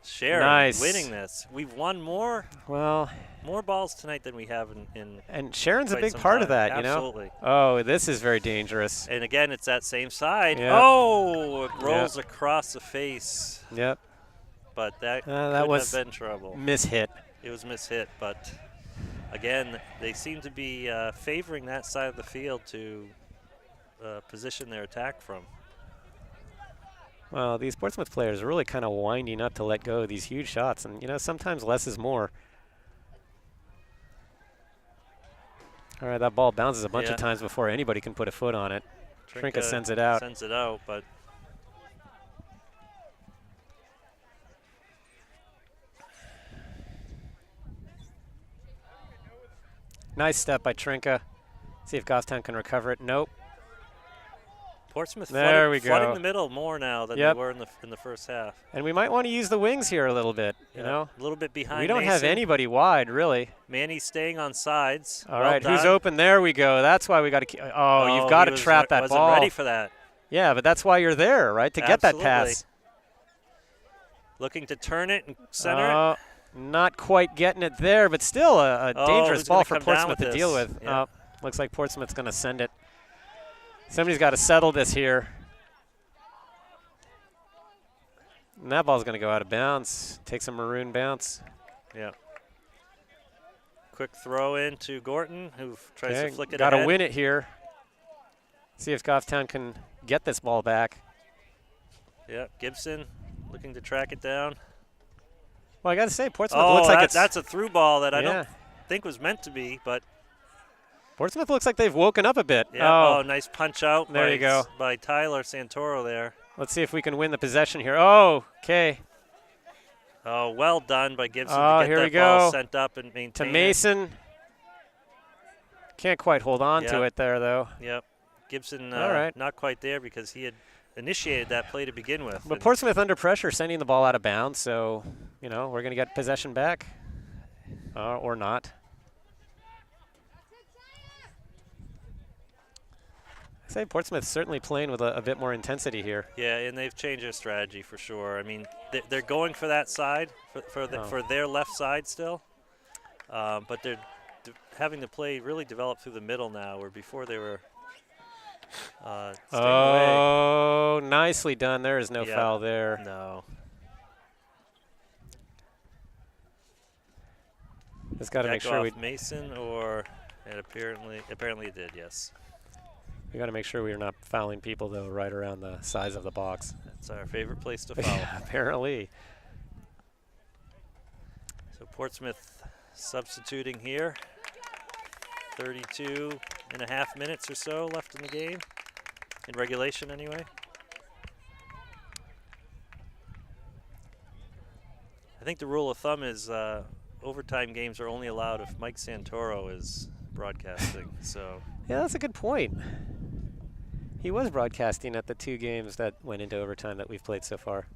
Sharon winning this. We've won more balls tonight than we have in and Sharon's a big part of that, you know? Absolutely. Oh, this is very dangerous. And again, it's that same side. Yep. Oh, it rolls across the face. Yep. But that could have been trouble. Mishit. It was mishit, but again, they seem to be favoring that side of the field to position their attack from. Well, these Portsmouth players are really kind of winding up to let go of these huge shots, and you know, sometimes less is more. All right, that ball bounces a bunch of times before anybody can put a foot on it. Trinka sends it out. Sends it out, but nice step by Trinka. See if Goffstown can recover it. Nope. Portsmouth There we flooding go. the middle more now than Yep. they were in the first half. And we might want to use the wings here a little bit, you know. A little bit behind We don't have Mason. anybody wide, really. Manny's staying on sides. All Well right, who's done. open? There we go. That's why we got to keep. Oh, you've got to trap that wasn't ball. ready for that. Yeah, but that's why you're there, right? To get that pass. Looking to turn it and center it. Not quite getting it there, but still a dangerous who's ball gonna for come down Portsmouth with to deal this? with. Yeah. Looks like Portsmouth's going to send it. Somebody's got to settle this here. And that ball's going to go out of bounds. Takes a maroon bounce. Yeah. Quick throw in to Gorton, who tries to flick it Got to ahead. win it here. See if Goffstown can get this ball back. Yeah, Gibson looking to track it down. Well, I got to say, Portsmouth looks like that's a through ball that I yeah. don't think was meant to be, but Portsmouth looks like they've woken up a bit. yeah. Nice punch out there you go. by Tyler Santoro there. Let's see if we can win the possession here. Oh, okay. Oh, well done by Gibson Oh, to get here that we ball go. sent up and maintain To Mason. Can't quite hold on to Yep. it there, though. Yep. Gibson All right. not quite there because he had initiated that play to begin with. But Portsmouth under pressure, sending the ball out of bounds, so, you know, we're going to get possession back. Or not. I say Portsmouth's certainly playing with a bit more intensity here. Yeah, and they've changed their strategy for sure. I mean, they're going for that side, for their left side still. But they're having the play really develop through the middle now, where before they were staying away. Nicely done. There is no foul there. No. Just got to make sure we Mason, or it apparently it did. Yes. We got to make sure we're not fouling people, though, right around the size of the box. That's our favorite place to foul. Apparently. So Portsmouth substituting here. 32 and a half minutes or so left in the game, in regulation anyway. I think the rule of thumb is overtime games are only allowed if Mike Santoro is broadcasting. So yeah, that's a good point. He was broadcasting at the 2 games that went into overtime that we've played so far.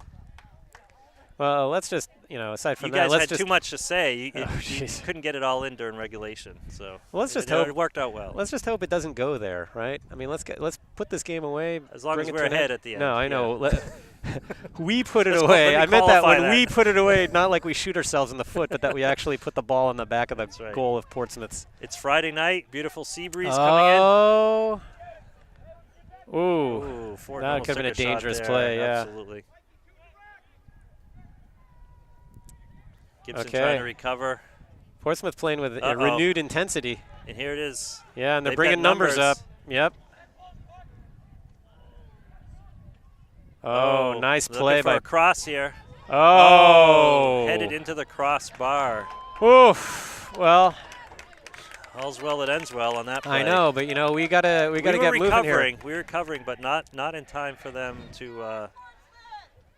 Well, let's just, you know, aside from you that, guys let's had just too much to say. You jeez. couldn't get it all in during regulation. So well, let's just hope it worked out well. Let's just hope it doesn't go there, right? I mean, let's put this game away. As long bring as it we're to an ahead end. at the end. No, I know. Yeah. We put it Let away. me I meant that qualify when we put it away, not like we shoot ourselves in the foot, but that we actually put the ball in the back of the That's right. goal of Portsmouth's. It's Friday night. Beautiful sea breeze coming in. Oh. Ooh. Ooh, Fort That almost could have been a took shot dangerous there. play, yeah. Absolutely. Gibson Okay. trying to recover. Portsmouth playing with a renewed intensity. And here it is. Yeah, and they're They've bringing got numbers up. Yep. Oh, nice play for by a cross here. Oh. Headed into the crossbar. Oof. Well, All's well that ends well on that play. I know, but you know we gotta get moving here. We were recovering, but not in time for them to.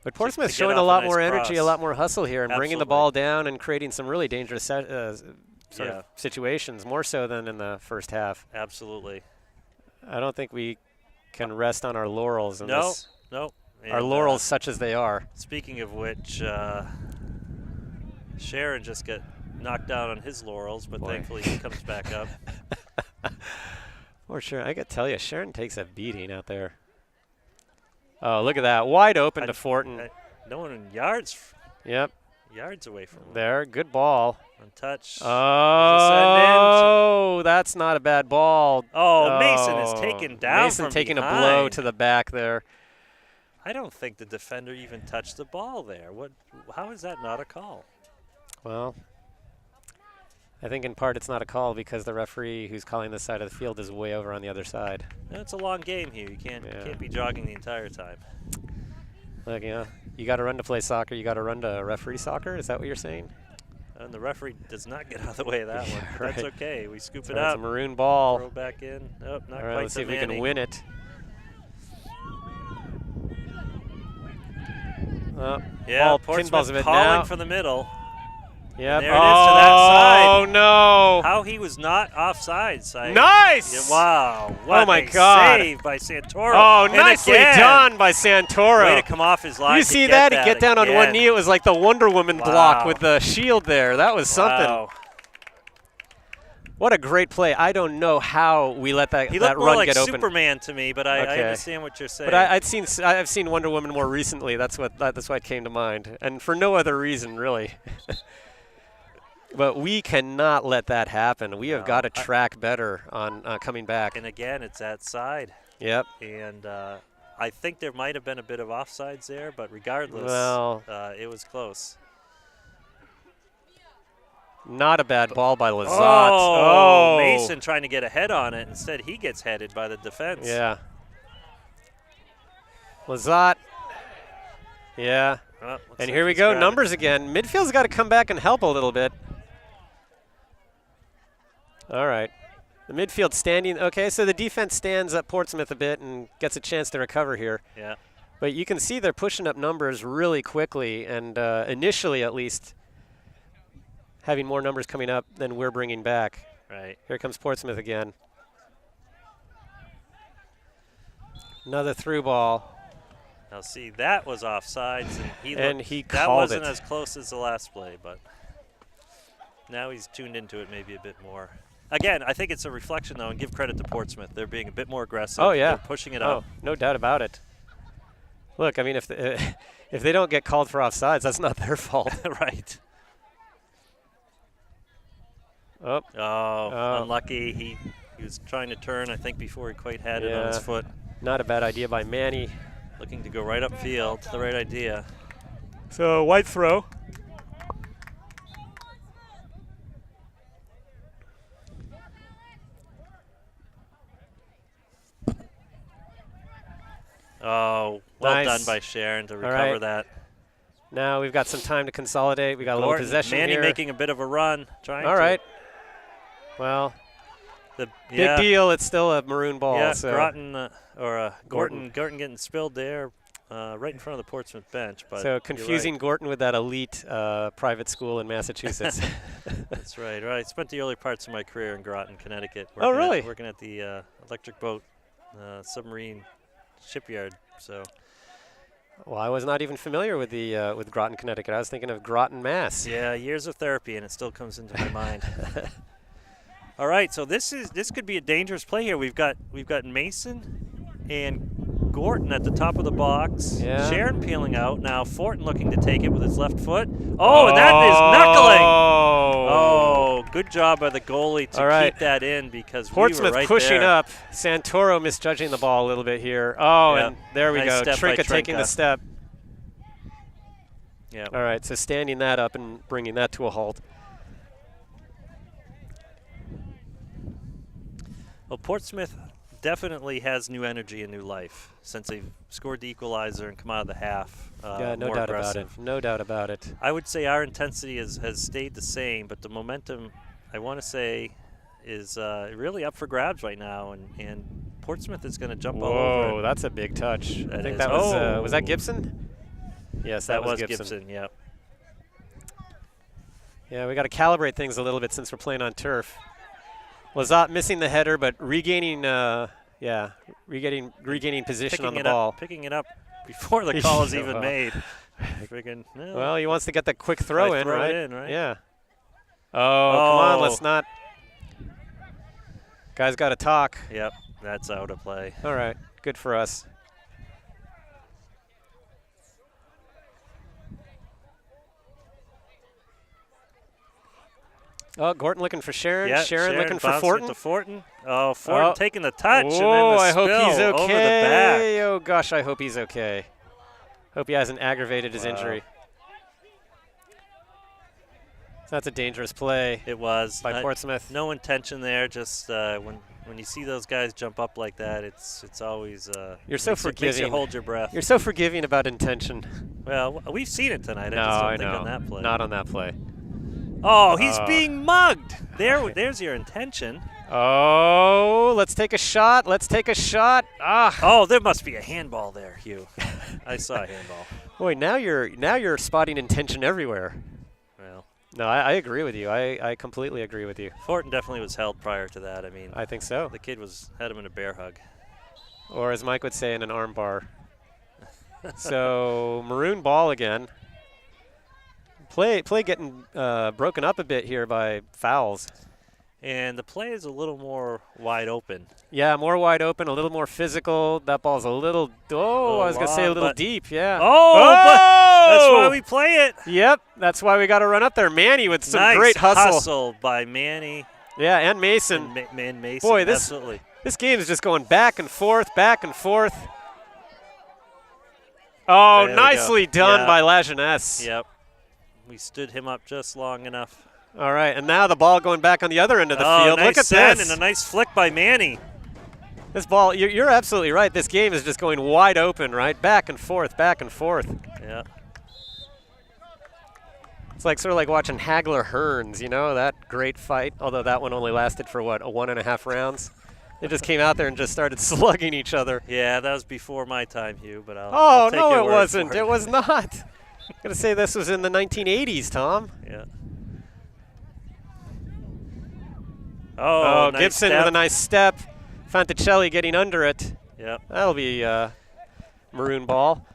But Portsmouth's to get showing a off a lot nice more energy, cross. a lot more hustle here, and bringing the Absolutely. ball down and creating some really dangerous sort Yeah. of situations, more so than in the first half. Absolutely. I don't think we can rest on our laurels in this. No. Our And, laurels, such as they are. Speaking of which, Sharon just got knocked down on his laurels, but Boy. thankfully he comes back up. Or Sharon, I got to tell you, Sharon takes a beating out there. Oh, look at that. Wide open to Fortin. No one in yards Yep, away from him. there. Good ball. Untouched. Oh, that's not a bad ball. Oh, Mason is taken down Mason from taking behind. a blow to the back there. I don't think the defender even touched the ball there. How is that not a call? Well, I think in part it's not a call because the referee who's calling this side of the field is way over on the other side. And it's a long game here. You can't be jogging the entire time. Look, you know, you got to run to play soccer. You got to run to referee soccer. Is that what you're saying? And the referee does not get out of the way of that one. But that's Right. okay. We scoop it It's a up. maroon ball. Throw back in. Nope, not All right, quite let's see to if we can Manning. win it. Yeah, ball, pinballs Portsmouth of it calling now. from the middle. Yep. There it is to that side. Oh, no. How he was not offsides. Nice! Yeah, wow. What my a God. save by Santoro. Oh, And nicely again, done by Santoro. way to come off his line. You to see get that? He get down on again. one knee. It was like the Wonder Woman block Wow. with the shield there. That was something. Wow. What a great play. I don't know how we let that, He that looked more run like get open. Superman to me, but I Okay. understand what you're saying. But I've seen Wonder Woman more recently. That's why it came to mind, and for no other reason really. But we cannot let that happen. We have No, got to track better on coming back. And again, it's that side. Yep. And I think there might have been a bit of offsides there, but regardless, Well, it was close. not a bad ball by Lazat. Oh, Mason trying to get ahead on it. Instead, he gets headed by the defense. Yeah. Lazat. Yeah. Well, looks And like here we he's go, got it. numbers again. Midfield's got to come back and help a little bit. All right. The midfield standing. Okay, so the defense stands up Portsmouth a bit and gets a chance to recover here. Yeah. But you can see they're pushing up numbers really quickly, and initially at least having more numbers coming up than we're bringing back. Right. Here comes Portsmouth again. Another through ball. Now, see, that was offsides, And looked, he that called wasn't it. as close as the last play, but now he's tuned into it maybe a bit more. Again, I think it's a reflection, though, and give credit to Portsmouth. They're being a bit more aggressive. Oh, yeah. They're pushing it up. No doubt about it. Look, I mean, if they don't get called for offsides, that's not their fault. Right. Oh, Oh, unlucky. He was trying to turn, I think, before he quite had it on his Yeah. foot. not a bad idea by Manny. Looking to go right upfield. The right idea. So, white throw. Oh, well Nice. done by Sharon to All recover right. that. Now we've got some time to consolidate. We got a little Gordon, possession Manny here. making a bit of a run. Trying All to. right. Well, The, big yeah, deal. It's still a maroon ball. Yeah, so Gordon Gordon. Gordon getting spilled there right in front of the Portsmouth bench. But so you're confusing right. Gorton with that elite private school in Massachusetts. That's right. Right. I spent the early parts of my career in Groton, Connecticut. Oh, really? Working at the electric boat submarine shipyard. So Well, I was not even familiar with the with Groton, Connecticut. I was thinking of Groton, Mass. yeah, years of therapy, and it still comes into my mind. All right, so this could be a dangerous play here. We've got Mason and Gorton at the top of the box. Yeah. Sharon peeling out. Now Fortin looking to take it with his left foot. Oh, and that is knuckling. Oh, good job by the goalie to All right. keep that in because Portsmouth we were right pushing there. up. Santoro misjudging the ball a little bit here. Oh, Yep. and there we Nice go. step by Trinka taking the Trinka. step. Yeah. All right, so standing that up and bringing that to a halt. Well, Portsmouth definitely has new energy and new life since they've scored the equalizer and come out of the half. Yeah, no more doubt aggressive. about it. No doubt about it. I would say our intensity has stayed the same, but the momentum, I want to say, is really up for grabs right now, and Portsmouth is going to jump all over Whoa, it. that's a big touch. I That think is. that was that Oh. Gibson? Yes, that was Gibson. Gibson, yeah. Yeah, we got to calibrate things a little bit since we're playing on turf. Lazat missing the header, but regaining position on the ball. Picking it up before the call is even Well. made. Friggin', no. Well, he wants to get that quick throw in, throw it right? in, right? Yeah. Oh, come on, Oh. let's not. Guys got to talk. Yep, that's out of play. All right, good for us. Oh, Gorton looking for Sharon. Yeah, Sharon looking for bouncing it Fortin. to Fortin. Oh, Fortin Oh. taking the touch and then the Oh, I hope spill he's over the back. okay. Oh gosh, I hope he's okay. Hope he hasn't aggravated his Wow. injury. That's a dangerous play It was by Portsmouth. no intention there. Just when you see those guys jump up like that, it's always You're so makes you forgiving. hold your breath. You're so forgiving about intention. Well, we've seen it tonight. No, I just don't I think know. on that play. Not on that play. Oh, he's being mugged. There's your intention. Oh, let's take a shot. Let's take a shot. Ah. Oh, there must be a handball there, Hugh. I saw a handball. Boy, now you're spotting intention everywhere. Well, No, I agree with you. I completely agree with you. Fortin definitely was held prior to that. I mean, I think so. the kid had him in a bear hug. Or as Mike would say, in an arm bar. So maroon ball again. Play getting broken up a bit here by fouls. And the play is a little more wide open. Yeah, more wide open, a little more physical. That ball's a little, I was going to say a little deep, yeah. But that's why we play it. Yep, that's why we got to run up there. Manny with some Nice great hustle by Manny. Yeah, and Mason. And Mason, Boy, absolutely. This game is just going back and forth, back and forth. Oh, nicely done by La Jeunesse. Yep. We stood him up just long enough. All right, and now the ball going back on the other end of the field. Nice Look at send this. And a nice flick by Manny. This ball, you're absolutely right. This game is just going wide open, right? Back and forth, back and forth. Yeah. It's like sort of like watching Hagler-Hearns, you know, that great fight, although that one only lasted for, what, 1.5 rounds? They just came out there and just started slugging each other. Yeah, that was before my time, Hugh, but I'll take no, your it word wasn't. for it. It was not. I'm going to say this was in the 1980s, Tom. Yeah. Oh, nice Gibson step. with a nice step. Fanticelli getting under it. Yep. That'll be maroon ball.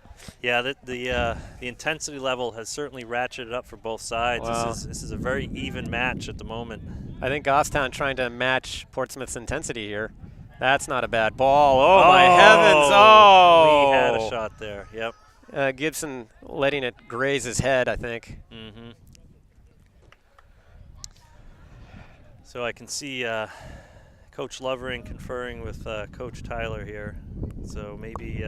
Yeah, the intensity level has certainly ratcheted up for both sides. Wow. This is a very even match at the moment. I think Goffstown trying to match Portsmouth's intensity here. That's not a bad ball. Oh, my heavens. Oh. We had a shot there. Yep. Gibson letting it graze his head, I think. Mm-hmm. So I can see Coach Lovering conferring with Coach Tyler here. So maybe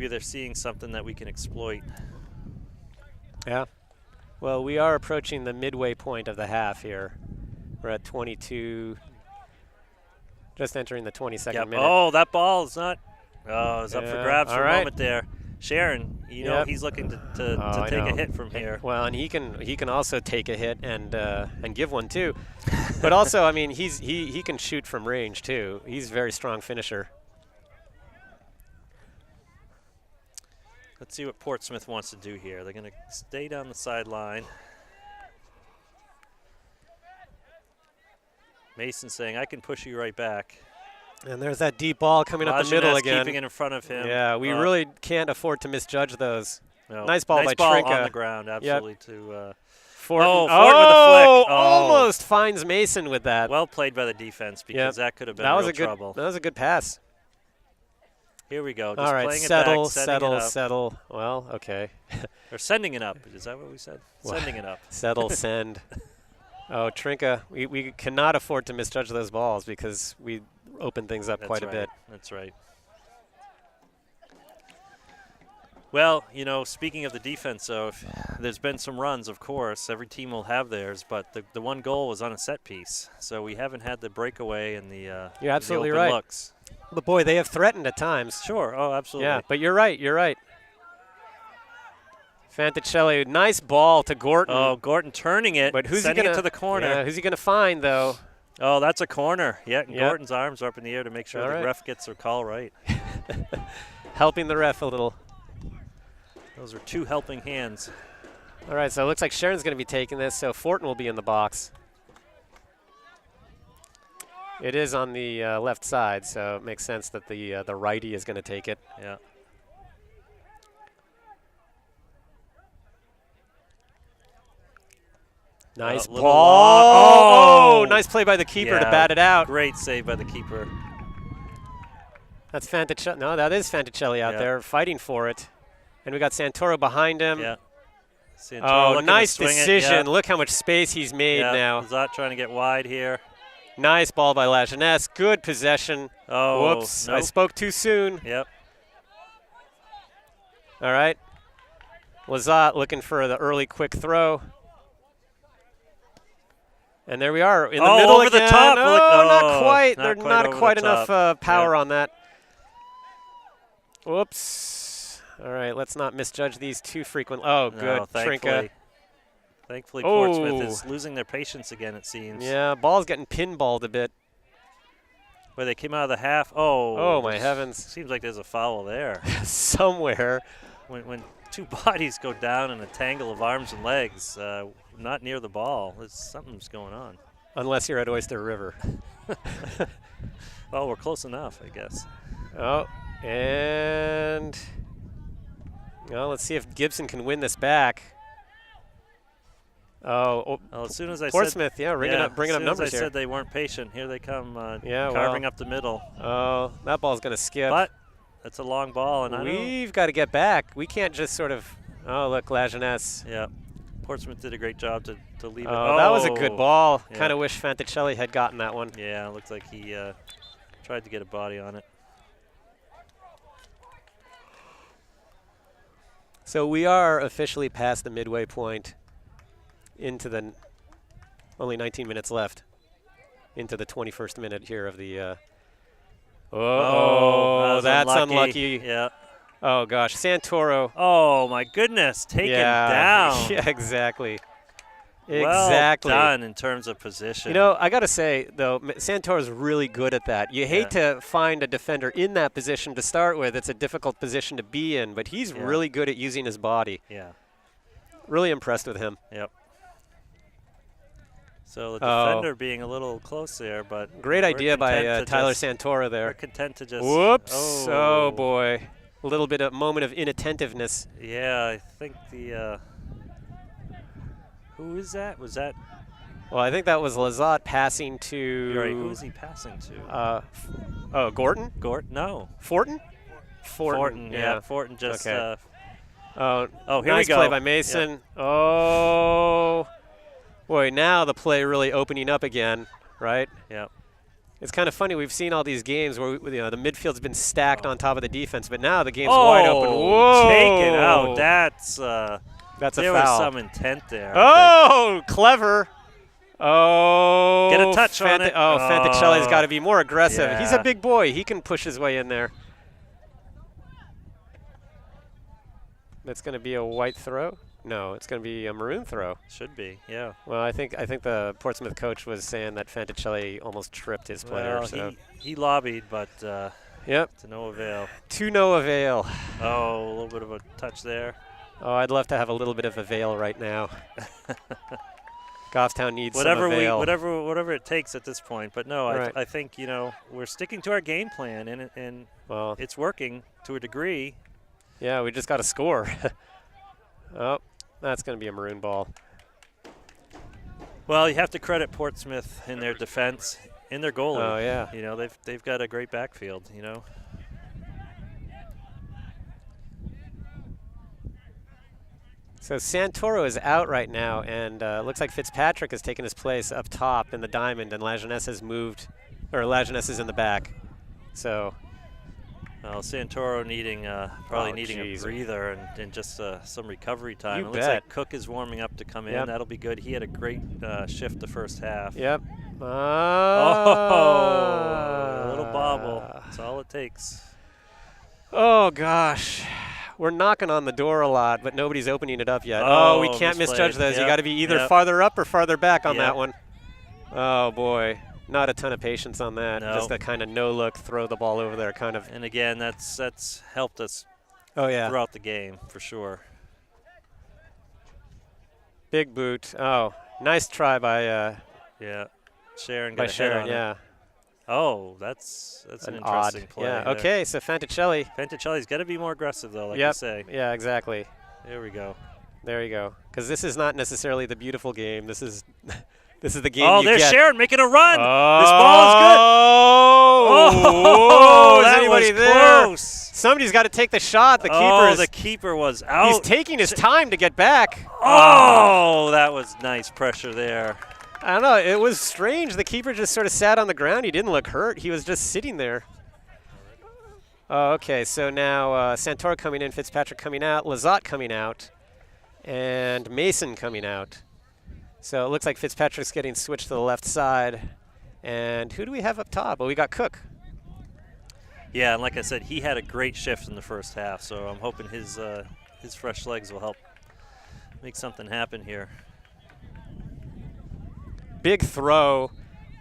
they're seeing something that we can exploit. Yeah. Well, we are approaching the midway point of the half here. We're at 22, just entering the 22nd minute. Oh, that ball is not. Oh, it's up for grabs for a right. moment there. Sharon, you know he's looking to take a hit from here. Well, and he can also take a hit and give one too. But also, I mean, he can shoot from range too. He's a very strong finisher. Let's see what Portsmouth wants to do here. They're going to stay down the sideline. Mason saying, I can push you right back. And there's that deep ball coming up the middle again. Keeping it in front of him. Yeah, we really can't afford to misjudge those. No. Nice ball by ball Trinka. On the ground, absolutely. Yep. To Fortin. Fortin with the flick. Almost finds Mason with that. Well played by the defense because that could have been real trouble. That was a good pass. Here we go. Just all right, playing settle, it back, settle. Well, okay. Or sending it up. Is that what we said? Sending it up. Settle, send. Oh, Trinka, we cannot afford to misjudge those balls because we open things up quite a bit. That's right. Well, you know, speaking of the defense, though, there's been some runs, of course. Every team will have theirs, but the one goal was on a set piece. So we haven't had the breakaway and the You're absolutely the open right. looks. But, boy, they have threatened at times. Sure. Oh, absolutely. Yeah, but you're right. Fanticelli, nice ball to Gorton. Oh, Gorton turning it, but who's sending he it to the corner. Yeah, who's he going to find, though? Oh, that's a corner. Yeah, and Gorton's arms are up in the air to make sure the ref gets their call right. Helping the ref a little. Those are two helping hands. All right, so it looks like Sharon's going to be taking this, so Fortin will be in the box. It is on the left side, so it makes sense that the righty is going to take it. Yeah. Nice ball. Oh, nice play by the keeper to bat it out. Great save by the keeper. That's Fanticelli. No, that is Fanticelli out there fighting for it. And we got Santoro behind him. Yeah. Santoro nice decision. Look how much space he's made now. Zot trying to get wide here. Nice ball by La Jeunesse. Good possession. Oh, whoops. I spoke too soon. Yep. All right. Lazat looking for the early quick throw. And there we are in the middle over again. the top. No, not quite. There's not quite enough power on that. Whoops. All right, let's not misjudge these too frequently. Oh, good. Trinka. Thankfully, Portsmouth is losing their patience again, it seems. Yeah, ball's getting pinballed a bit. Where they came out of the half. Oh, my heavens. Seems like there's a foul there. Somewhere. When two bodies go down in a tangle of arms and legs, not near the ball. Something's going on. Unless you're at Oyster River. Well, we're close enough, I guess. Oh, and let's see if Gibson can win this back. Oh, well, as soon as I Portsmouth, said, bringing up numbers as I here. said they weren't patient. Here they come, Yeah, carving up the middle. Oh, that ball's going to skip. But that's a long ball, and we've got to get back. We can't just sort of. Oh, look, La Jeunesse. Yeah, Portsmouth did a great job to leave it. Oh, that was a good ball. Yeah. Kind of wish Fanticelli had gotten that one. Yeah, it looks like he tried to get a body on it. So we are officially past the midway point into the only 19 minutes left into the 21st minute here of the that's unlucky. Yeah. Oh gosh, Santoro. Oh my goodness, taken down. Yeah, exactly. Well Exactly. done in terms of position. You know, I got to say, though, Santoro's really good at that. You hate to find a defender in that position to start with. It's a difficult position to be in, but he's really good at using his body. Yeah. Really impressed with him. Yep. So the defender being a little close there, but great idea by Tyler Santoro there. We're content to just. Whoops! Oh boy, a little bit of moment of inattentiveness. Yeah, I think the. Who is that? Was that? Well, I think that was Lazat passing to. You're right. Who is he passing to? Gordon? No. Fortin? Fortin. Yeah. Fortin just. Okay. Here nice we go. play by Mason. Yep. Oh. Boy, now the play really opening up again, right? Yeah. It's kind of funny. We've seen all these games where the midfield's been stacked on top of the defense, but now the game's wide open. Whoa! Take it out. That's a there foul. There was some intent there. Oh, clever. Oh. Get a touch on it. Oh, Fanticelli's got to be more aggressive. Yeah. He's a big boy. He can push his way in there. That's going to be a white throw? No, it's going to be a maroon throw. Should be, yeah. Well, I think the Portsmouth coach was saying that Fanticelli almost tripped his player. Well, so. he lobbied, but yep. to no avail. To no avail. Oh, a little bit of a touch there. Oh, I'd love to have a little bit of avail right now. Goffstown needs some avail. Whatever it takes at this point. But no, right. I think we're sticking to our game plan, and it's working to a degree. Yeah, we just got to score. Oh, that's going to be a maroon ball. Well, you have to credit Portsmouth in their defense, in their goalie. Oh yeah. They've got a great backfield. So Santoro is out right now, and looks like Fitzpatrick has taken his place up top in the diamond, and La Jeunesse has moved, or La Jeunesse is in the back. So. Well, Santoro needing probably needing a breather and just some recovery time. It looks like Cook is warming up to come in. That'll be good. He had a great shift the first half. Yep. A little bobble. That's all it takes. Oh, gosh. We're knocking on the door a lot, but nobody's opening it up yet. We can't misjudge those. You got to be either farther up or farther back on that one. Oh, boy. Not a ton of patience on that. No. Just a kind of no-look, throw the ball over there kind of. And again, that's helped us throughout the game for sure. Big boot. Oh, nice try by Sharon. By Sharon, it. Oh, that's an interesting play. Yeah. Okay, so Fanticelli's got to be more aggressive though, like you say. Yeah, exactly. There we go. There you go. Because this is not necessarily the beautiful game. This is. This is the game you get. There's Sharon making a run. Oh, this ball is good. Oh, is anybody there? Close. Somebody's got to take the shot. The keeper was out. He's taking his time to get back. Oh, that was nice pressure there. I don't know. It was strange. The keeper just sort of sat on the ground. He didn't look hurt. He was just sitting there. Oh, okay. So now Santoro coming in, Fitzpatrick coming out, Lazat coming out, and Mason coming out. So it looks like Fitzpatrick's getting switched to the left side. And who do we have up top? Well, we got Cook. Yeah, and like I said, he had a great shift in the first half, so I'm hoping his fresh legs will help make something happen here. Big throw.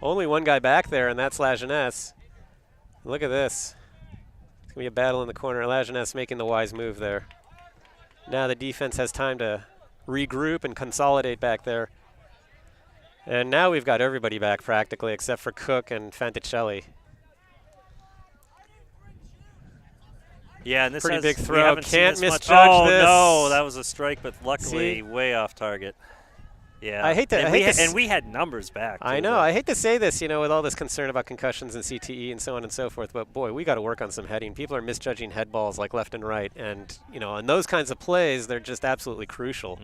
Only one guy back there, and that's La Jeunesse. Look at this. It's going to be a battle in the corner. La Jeunesse making the wise move there. Now the defense has time to regroup and consolidate back there. And now we've got everybody back practically except for Cook and Fanticelli. Yeah, and this pretty has, big we throw. haven't seen Can't this much. misjudge Oh, this. no, that was a strike, but luckily See? way off target. Yeah, I hate to. and we had numbers back. I too, know. but- I hate to say this, with all this concern about concussions and CTE and so on and so forth, but boy, we got to work on some heading. People are misjudging head balls like left and right, and on those kinds of plays, they're just absolutely crucial.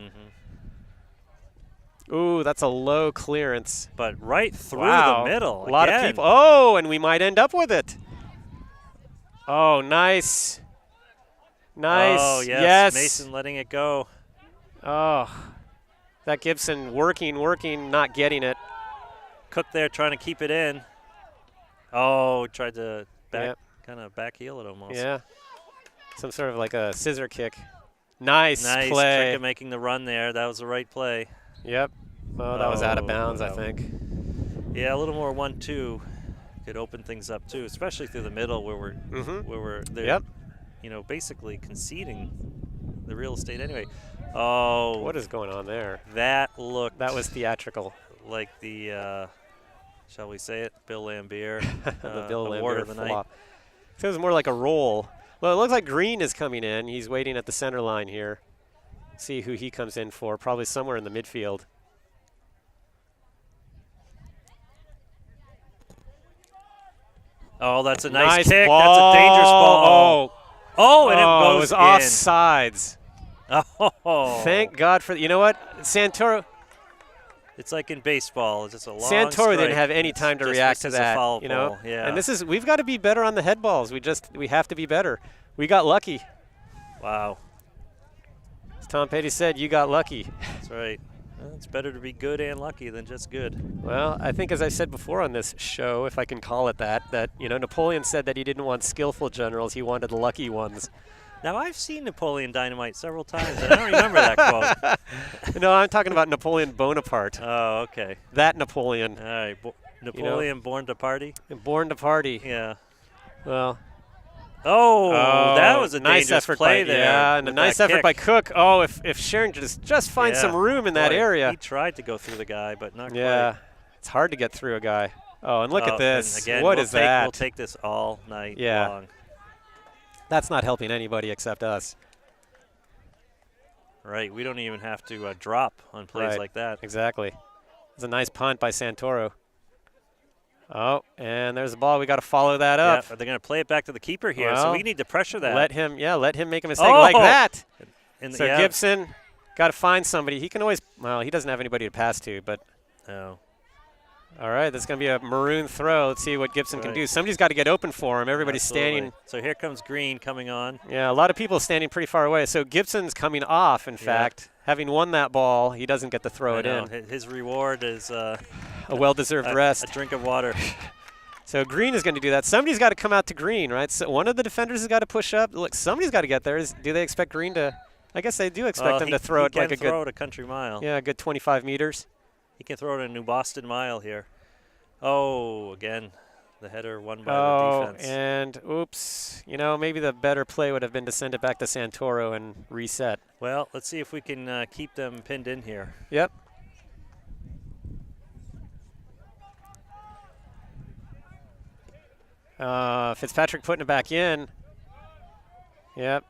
Ooh, that's a low clearance. But right through Wow. the middle. A lot again. of people. Oh, and we might end up with it. Oh, nice. Nice. Oh, yes. Yes. Mason letting it go. Oh, that Gibson working, not getting it. Cook there trying to keep it in. Oh, tried to kind of back heel it almost. Yeah. Some sort of like a scissor kick. Nice Nice. play. Trinka making the run there. That was the right play. Yep. Oh, that was out of bounds, I no. think. Yeah, a little more 1-2 could open things up too, especially through the middle where we're there. Yep. Basically conceding the real estate anyway. Oh, What is going on there? that looked That was theatrical. like the shall we say it, Bill Lambier, The Bill award Lambier of the night. flop. So it was more like a roll. Well, it looks like Green is coming in. He's waiting at the center line here. See who he comes in for. Probably somewhere in the midfield. Oh, that's a nice kick. Ball. That's a dangerous ball. Oh, and it it goes was in. offsides. Oh, Thank God for you know what? Santoro it's like in baseball. It's just a long Santoro strike. didn't have any It's time to just react to misses a that. foul ball. Yeah. And we've got to be better on the head balls. We have to be better. We got lucky. Wow. As Tom Petty said, you got lucky. That's right. Well, it's better to be good and lucky than just good. Well, I think as I said before on this show, if I can call it that Napoleon said that he didn't want skillful generals, he wanted lucky ones. Now, I've seen Napoleon Dynamite several times, and I don't remember that quote. No, I'm talking about Napoleon Bonaparte. Oh, okay. That Napoleon. All right. Napoleon born to party? Born to party. Yeah. Well. Oh, that was a nice dangerous effort play by, there. Yeah, and a with nice that effort by kick. Cook. Oh, if Sharon just finds some room in that Boy, area. He tried to go through the guy, but not Yeah, it's hard to get through a guy. Oh, and look at this. And again, What we'll is that? We'll take this all night Yeah. long. That's not helping anybody except us. Right. We don't even have to drop on plays Right. like that. Exactly. It's a nice punt by Santoro. Oh, and there's the ball. We got to follow that Yeah, up. they're going to play it back to the keeper here, Well, so we need to pressure that. Let him make a mistake like that. And So Gibson got to find somebody. He can always. Well, he doesn't have anybody to pass to, but. Oh. All right, that's going to be a maroon throw. Let's see what Gibson can Right. do. Somebody's got to get open for him. Everybody's Absolutely. standing. So here comes Green coming on. Yeah, a lot of people standing pretty far away. So Gibson's coming off, in fact. Having won that ball, he doesn't get to throw it in. His reward is A well-deserved rest. a drink of water. So Green is going to do that. Somebody's got to come out to Green, right? So one of the defenders has got to push up. Look, somebody's got to get there. Do they expect Green to? I guess they do expect him to throw it like a He can throw good. it a country mile. Yeah, a good 25 meters. He can throw it a New Boston mile here. Oh, again, the header won by the defense. And oops. Maybe the better play would have been to send it back to Santoro and reset. Well, let's see if we can keep them pinned in here. Yep. Fitzpatrick putting it back in. Yep.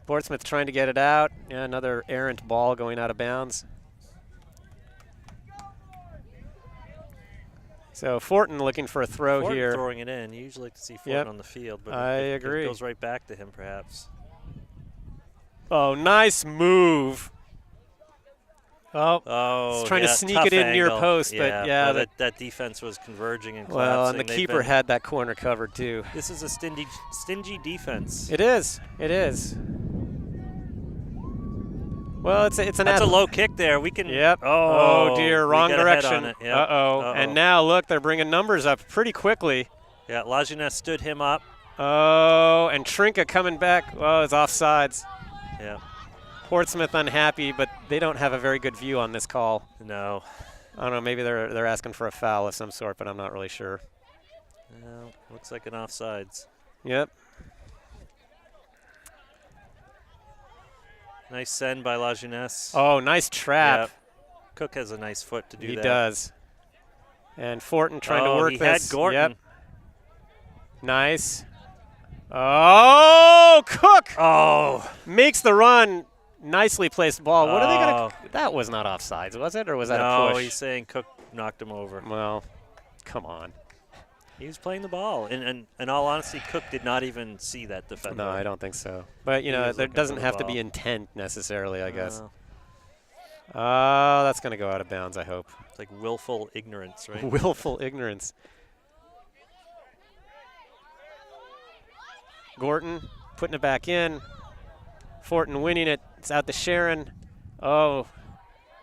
Portsmouth trying to get it out. Yeah, another errant ball going out of bounds. So Fortin looking for a throw Fortin here. throwing it in. You usually like to see Fortin Yep. on the field, but I it agree. goes right back to him perhaps. Oh, nice move. Oh, he's trying to yeah, sneak tough it in near angle. post, but yeah, well, that defense was converging and collapsing. well, and the They've keeper been- had that corner covered too. This is a stingy defense. It is. It is. Well, it's an. That's a low kick there. We can. Yep. Oh, dear, we wrong got a head on direction. it. Yep. Uh-oh. And now look, they're bringing numbers up pretty quickly. Yeah, Lajeunesse stood him up. Oh, and Trinka coming back. Oh, it's offsides. Yeah. Portsmouth unhappy, but they don't have a very good view on this call. No. I don't know. Maybe they're asking for a foul of some sort, but I'm not really sure. No, looks like an offsides. Yep. Nice send by La Jeunesse. Oh, nice trap. Yep. Cook has a nice foot to do that. He does. And Fortin trying to work he this. had Gorton. Yep. Nice. Oh, Cook! Oh. Makes the run. Nicely placed ball. What are they Oh. going to – that was not offsides, was it? Or was that a No, push? he's saying Cook knocked him over. Well, come on. He was playing the ball. And in all honesty, Cook did not even see that defender. No, I don't think so. But, you He know, was there looking doesn't for the have to be ball. intent necessarily, I guess. No. Oh, that's going to go out of bounds, I hope. It's like willful ignorance, right? Willful ignorance. Gorton putting it back in. Fortin winning it. It's out to Sharon. Oh,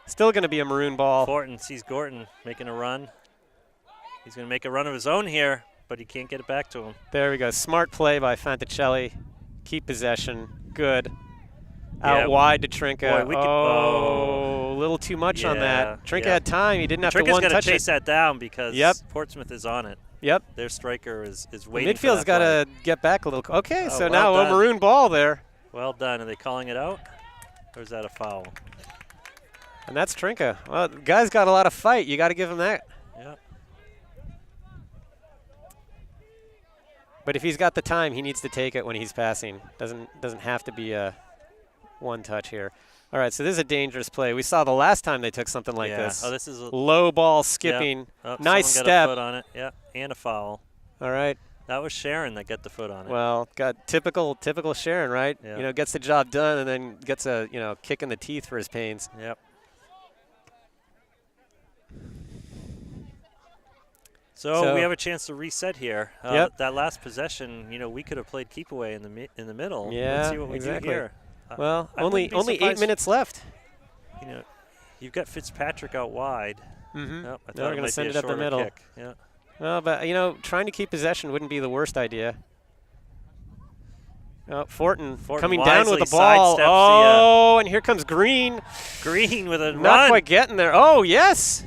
still going to be a maroon ball. Fortin sees Gorton making a run. He's going to make a run of his own here, but he can't get it back to him. There we go. Smart play by Fanticelli. Keep possession. Good. Out wide to Trinca. Boy, a little too much on that. Trinca had time. He didn't have to one touch Trinca's got to it. chase that down because Yep. Portsmouth is on it. Yep. Their striker is waiting for Midfield's that got play. to get back a little. Okay, Oh, so well now done. a maroon ball there. Well done. Are they calling it out? Or is that a foul? And that's Trinca. Well, the guy's got a lot of fight. You got to give him that. Yeah. But if he's got the time, he needs to take it when he's passing. Doesn't have to be a one touch here. All right, so this is a dangerous play. We saw the last time they took something like this. Oh, this is a low ball skipping. Oh, Nice someone step. got a foot on it. Yeah, and a foul. All right. That was Sharon that got the foot on it. Well, got typical Sharon, right? Yeah. You know, gets the job done and then gets a kick in the teeth for his pains. Yep. So we have a chance to reset here. Yep. That last possession, we could have played keep away in the middle. Yeah, Let's see what we exactly. do here. Well, I only wouldn't be 8 surprised- minutes left. You've got Fitzpatrick out wide. Mm-hmm. Oh, I Now thought we're it going to might send be it a up the shorter middle. kick. Yeah. Well, but trying to keep possession wouldn't be the worst idea. Oh, Fortin coming down with the wisely ball. sidesteps Oh, and here comes Green. Green with a Not run. quite getting there. Oh, yes.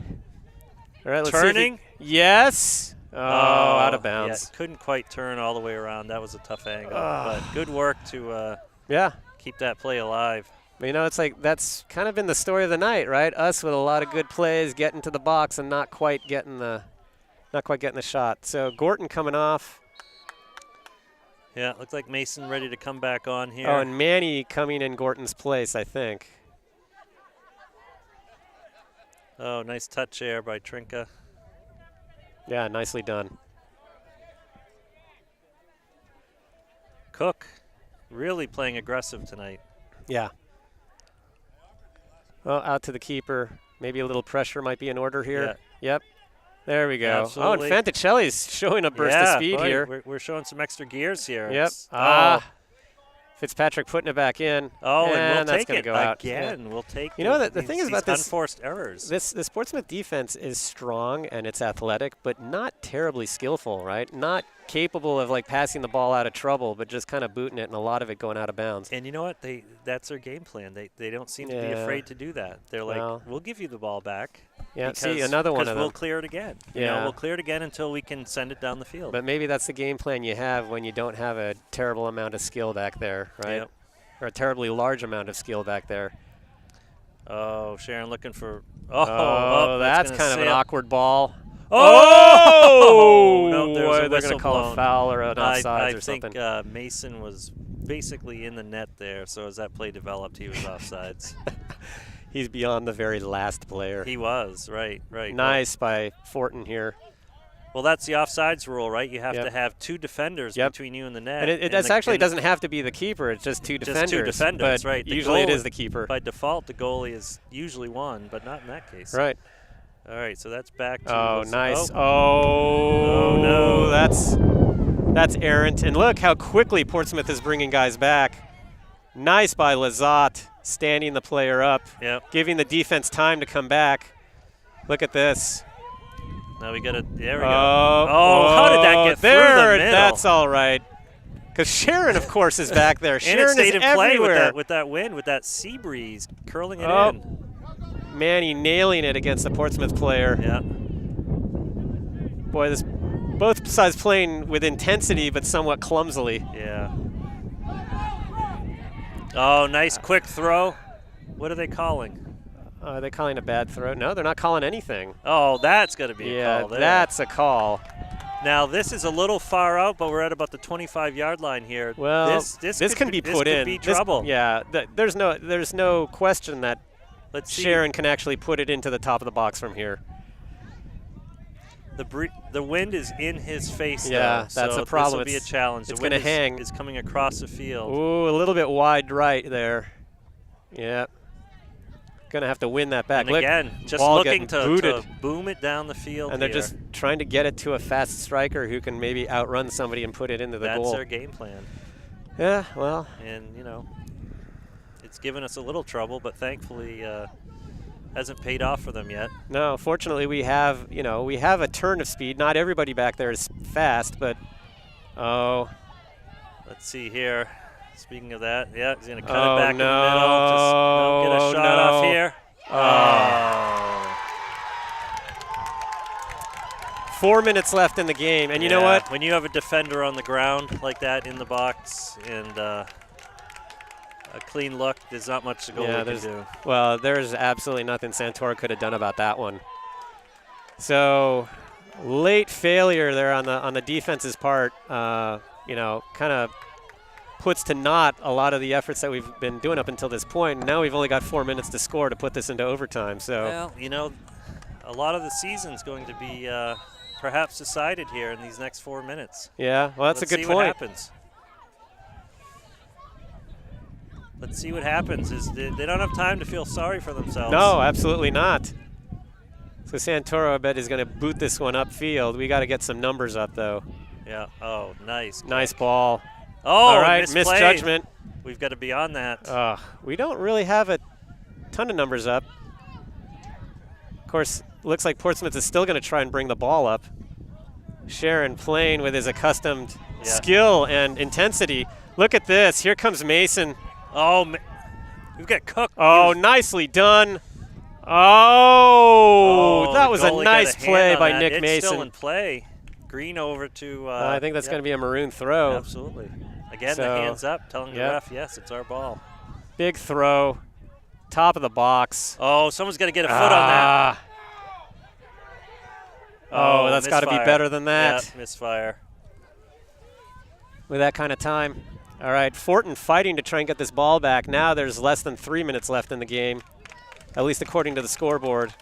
All right, let's Turning. see if he, yes. Oh, out of bounds. Yeah, couldn't quite turn all the way around. That was a tough angle. Ah. But good work to Yeah. keep that play alive. But, it's like that's kind of been the story of the night, right? Us with a lot of good plays, getting to the box and not quite getting the shot. So Gorton coming off. Yeah, looks like Mason ready to come back on here. Oh, and Manny coming in Gorton's place, I think. Oh, nice touch there by Trinca. Yeah, nicely done. Cook really playing aggressive tonight. Yeah. Well, out to the keeper. Maybe a little pressure might be in order here. Yeah. Yep. There we go. Absolutely. Oh, and Fanticelli's showing a burst of speed boy, here. We're showing some extra gears here. Yep. Oh, Fitzpatrick putting it back in. and we'll that's take gonna it go out. again. Yeah. We'll take The thing is about this unforced errors. This Portsmouth defense is strong and it's athletic, but not terribly skillful, right? Not capable of passing the ball out of trouble, but just kind of booting it and a lot of it going out of bounds. And you know what? That's their game plan. They don't seem to be Yeah. afraid to do that. They're like, Well. we'll give you the ball back. Yeah, see, another one of Because them. we'll clear it again. Yeah. We'll clear it again until we can send it down the field. But maybe that's the game plan you have when you don't have a terrible amount of skill back there, right? Yep. Or a terribly large amount of skill back there. Oh, Sharon looking for. That's kind of an awkward ball. Oh! No, there's boy, a they're whistle going to call blown. a foul or an offsides I or think something. Mason was basically in the net there, so as that play developed, he was offsides. He's beyond the very last player. He was, right. Nice by Fortin here. Well, that's the offsides rule, right? You have Yep. to have two defenders Yep. between you and the net. And it actually doesn't have to be the keeper. It's just two defenders. Just two defenders, but right. The usually it goalie- is the keeper. By default, the goalie is usually one, but not in that case. Right. All right, so that's back to. Oh, nice. Oh, Oh, no. That's errant. And look how quickly Portsmouth is bringing guys back. Nice by Lazat, standing the player up, Yep. giving the defense time to come back. Look at this. Now we got to. There we go. Oh, how did that get through there? the middle? That's all right. Because Sharon, of course, is back there. And Sharon it stayed is in play everywhere. with that wind, with that sea breeze curling it Oh. in. Manny nailing it against the Portsmouth player. Yeah. Boy, both sides playing with intensity, but somewhat clumsily. Yeah. Oh, nice quick throw. What are they calling? Are they calling a bad throw? No, they're not calling anything. Oh, that's going to be a call there. That's a call. Now, this is a little far out, but we're at about the 25-yard line here. Well, this can be put in. This could be trouble. There's no question that Let's see. Sharon can actually put it into the top of the box from here. The wind is in his face, yeah, though, that's so a problem. This will be a challenge. It's the going to wind hang. is coming across the field. Ooh, a little bit wide right there. Yeah. Going to have to win that back. And again, just looking to boom it down the field. And they're just trying to get it to a fast striker who can maybe outrun somebody and put it into the goal. That's their game plan. Yeah, well. And, it's given us a little trouble, but thankfully hasn't paid off for them yet. No, fortunately we have a turn of speed. Not everybody back there is fast, but let's see here. Speaking of that, yeah, he's going to cut it back in the middle. Just don't get a shot off here. Oh. 4 minutes left in the game, and you know what? When you have a defender on the ground like that in the box and a clean look, there's not much the goalie can do. Well, there's absolutely nothing Santora could have done about that one. So, late failure there on the defense's part. Kind of puts to naught a lot of the efforts that we've been doing up until this point. And now we've only got 4 minutes to score to put this into overtime. So, well, a lot of the season's going to be perhaps decided here in these next 4 minutes. Yeah, well, that's a good point. What happens. Let's see what happens. They don't have time to feel sorry for themselves. No, absolutely not. So Santoro, I bet, is going to boot this one upfield. We got to get some numbers up, though. Yeah. Oh, nice. Nice ball. Oh, all right, misplayed. misjudgment. We've got to be on that. We don't really have a ton of numbers up. Of course, looks like Portsmouth is still going to try and bring the ball up. Sharon playing with his accustomed skill and intensity. Look at this. Here comes Mason. Oh, we've got cooked. Oh, nicely done. Oh, that was a nice play by Nick Mason. It's still in play. Green over to. I think that's going to be a maroon throw. Absolutely. Again, the hands up, telling the ref, yes, it's our ball. Big throw. Top of the box. Oh, someone's got to get a foot on that. Oh, that's got to be better than that. Yeah, misfire. With that kind of time. All right, Fortin fighting to try and get this ball back. Now there's less than 3 minutes left in the game, at least according to the scoreboard.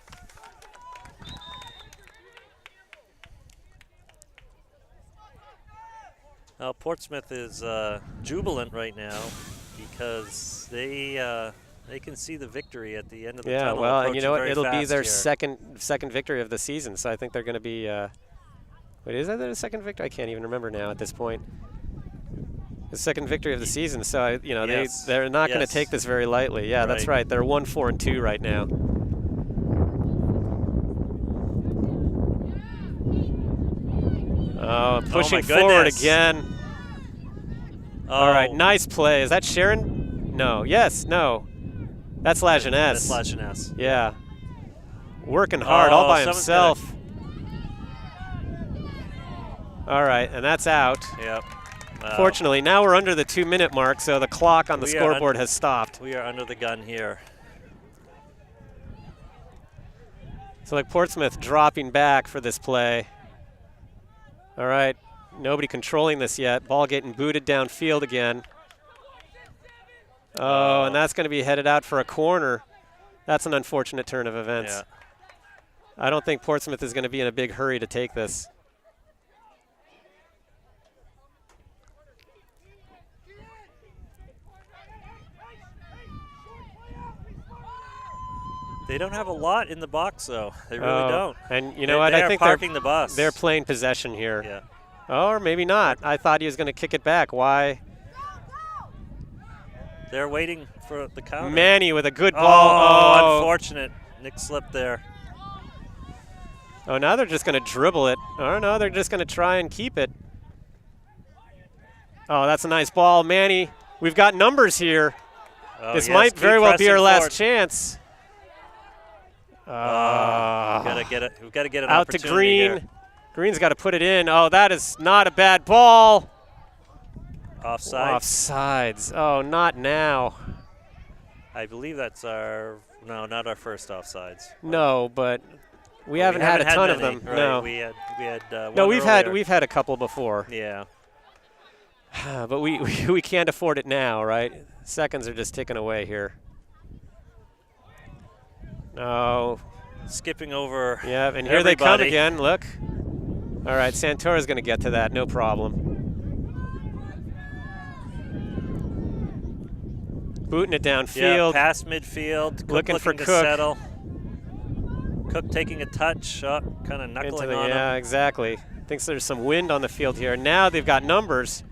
Well, Portsmouth is jubilant right now because they can see the victory at the end of the tunnel. Yeah, well, and you know what? It'll be their here. second victory of the season, so I think they're going to be wait, is that their second victory? I can't even remember now at this point. The second victory of the season, so they're not going to take this very lightly. Yeah, that's right. They're 1-4-2 right now. Pushing forward again. All right, nice play. Is that Sharon? No. Yes. No. That's Lajeunesse. That's Lajeunesse. Yeah. Working hard all by himself. All right, and that's out. Yep. Fortunately, now we're under the 2-minute mark, so the clock on the scoreboard has stopped. We are under the gun here. So like Portsmouth dropping back for this play. All right, nobody controlling this yet. Ball getting booted downfield again. Oh, and that's going to be headed out for a corner. That's an unfortunate turn of events. Yeah. I don't think Portsmouth is going to be in a big hurry to take this. They don't have a lot in the box, though. They really don't. And you know what? I think parking the bus. They're playing possession here. Yeah. Or maybe not. I thought he was going to kick it back. Why? They're waiting for the counter. Manny with a good ball. Oh, unfortunate. Nick slipped there. Oh, now they're just going to dribble it. Oh, no, they're just going to try and keep it. Oh, that's a nice ball. Manny, we've got numbers here. Oh, this might very well be our last chance. We've got to get it. We've got to get an out to opportunity Green. here. Green's got to put it in. Oh, that is not a bad ball. offside. Offsides. Oh, not now. I believe that's not our first offsides. No, but we haven't had a ton of them. Right. No, we had no, one we've earlier. had a couple before. Yeah. But we can't afford it now, right? Seconds are just ticking away here. No. Skipping over. Yeah, and here everybody. they come again. Look. All right, Santora's going to get to that. No problem. Booting it downfield. Yeah, past midfield. Cook looking for to Cook. settle. Cook taking a touch up, kind of knuckling on him. Yeah, exactly. Thinks there's some wind on the field here. Now they've got numbers.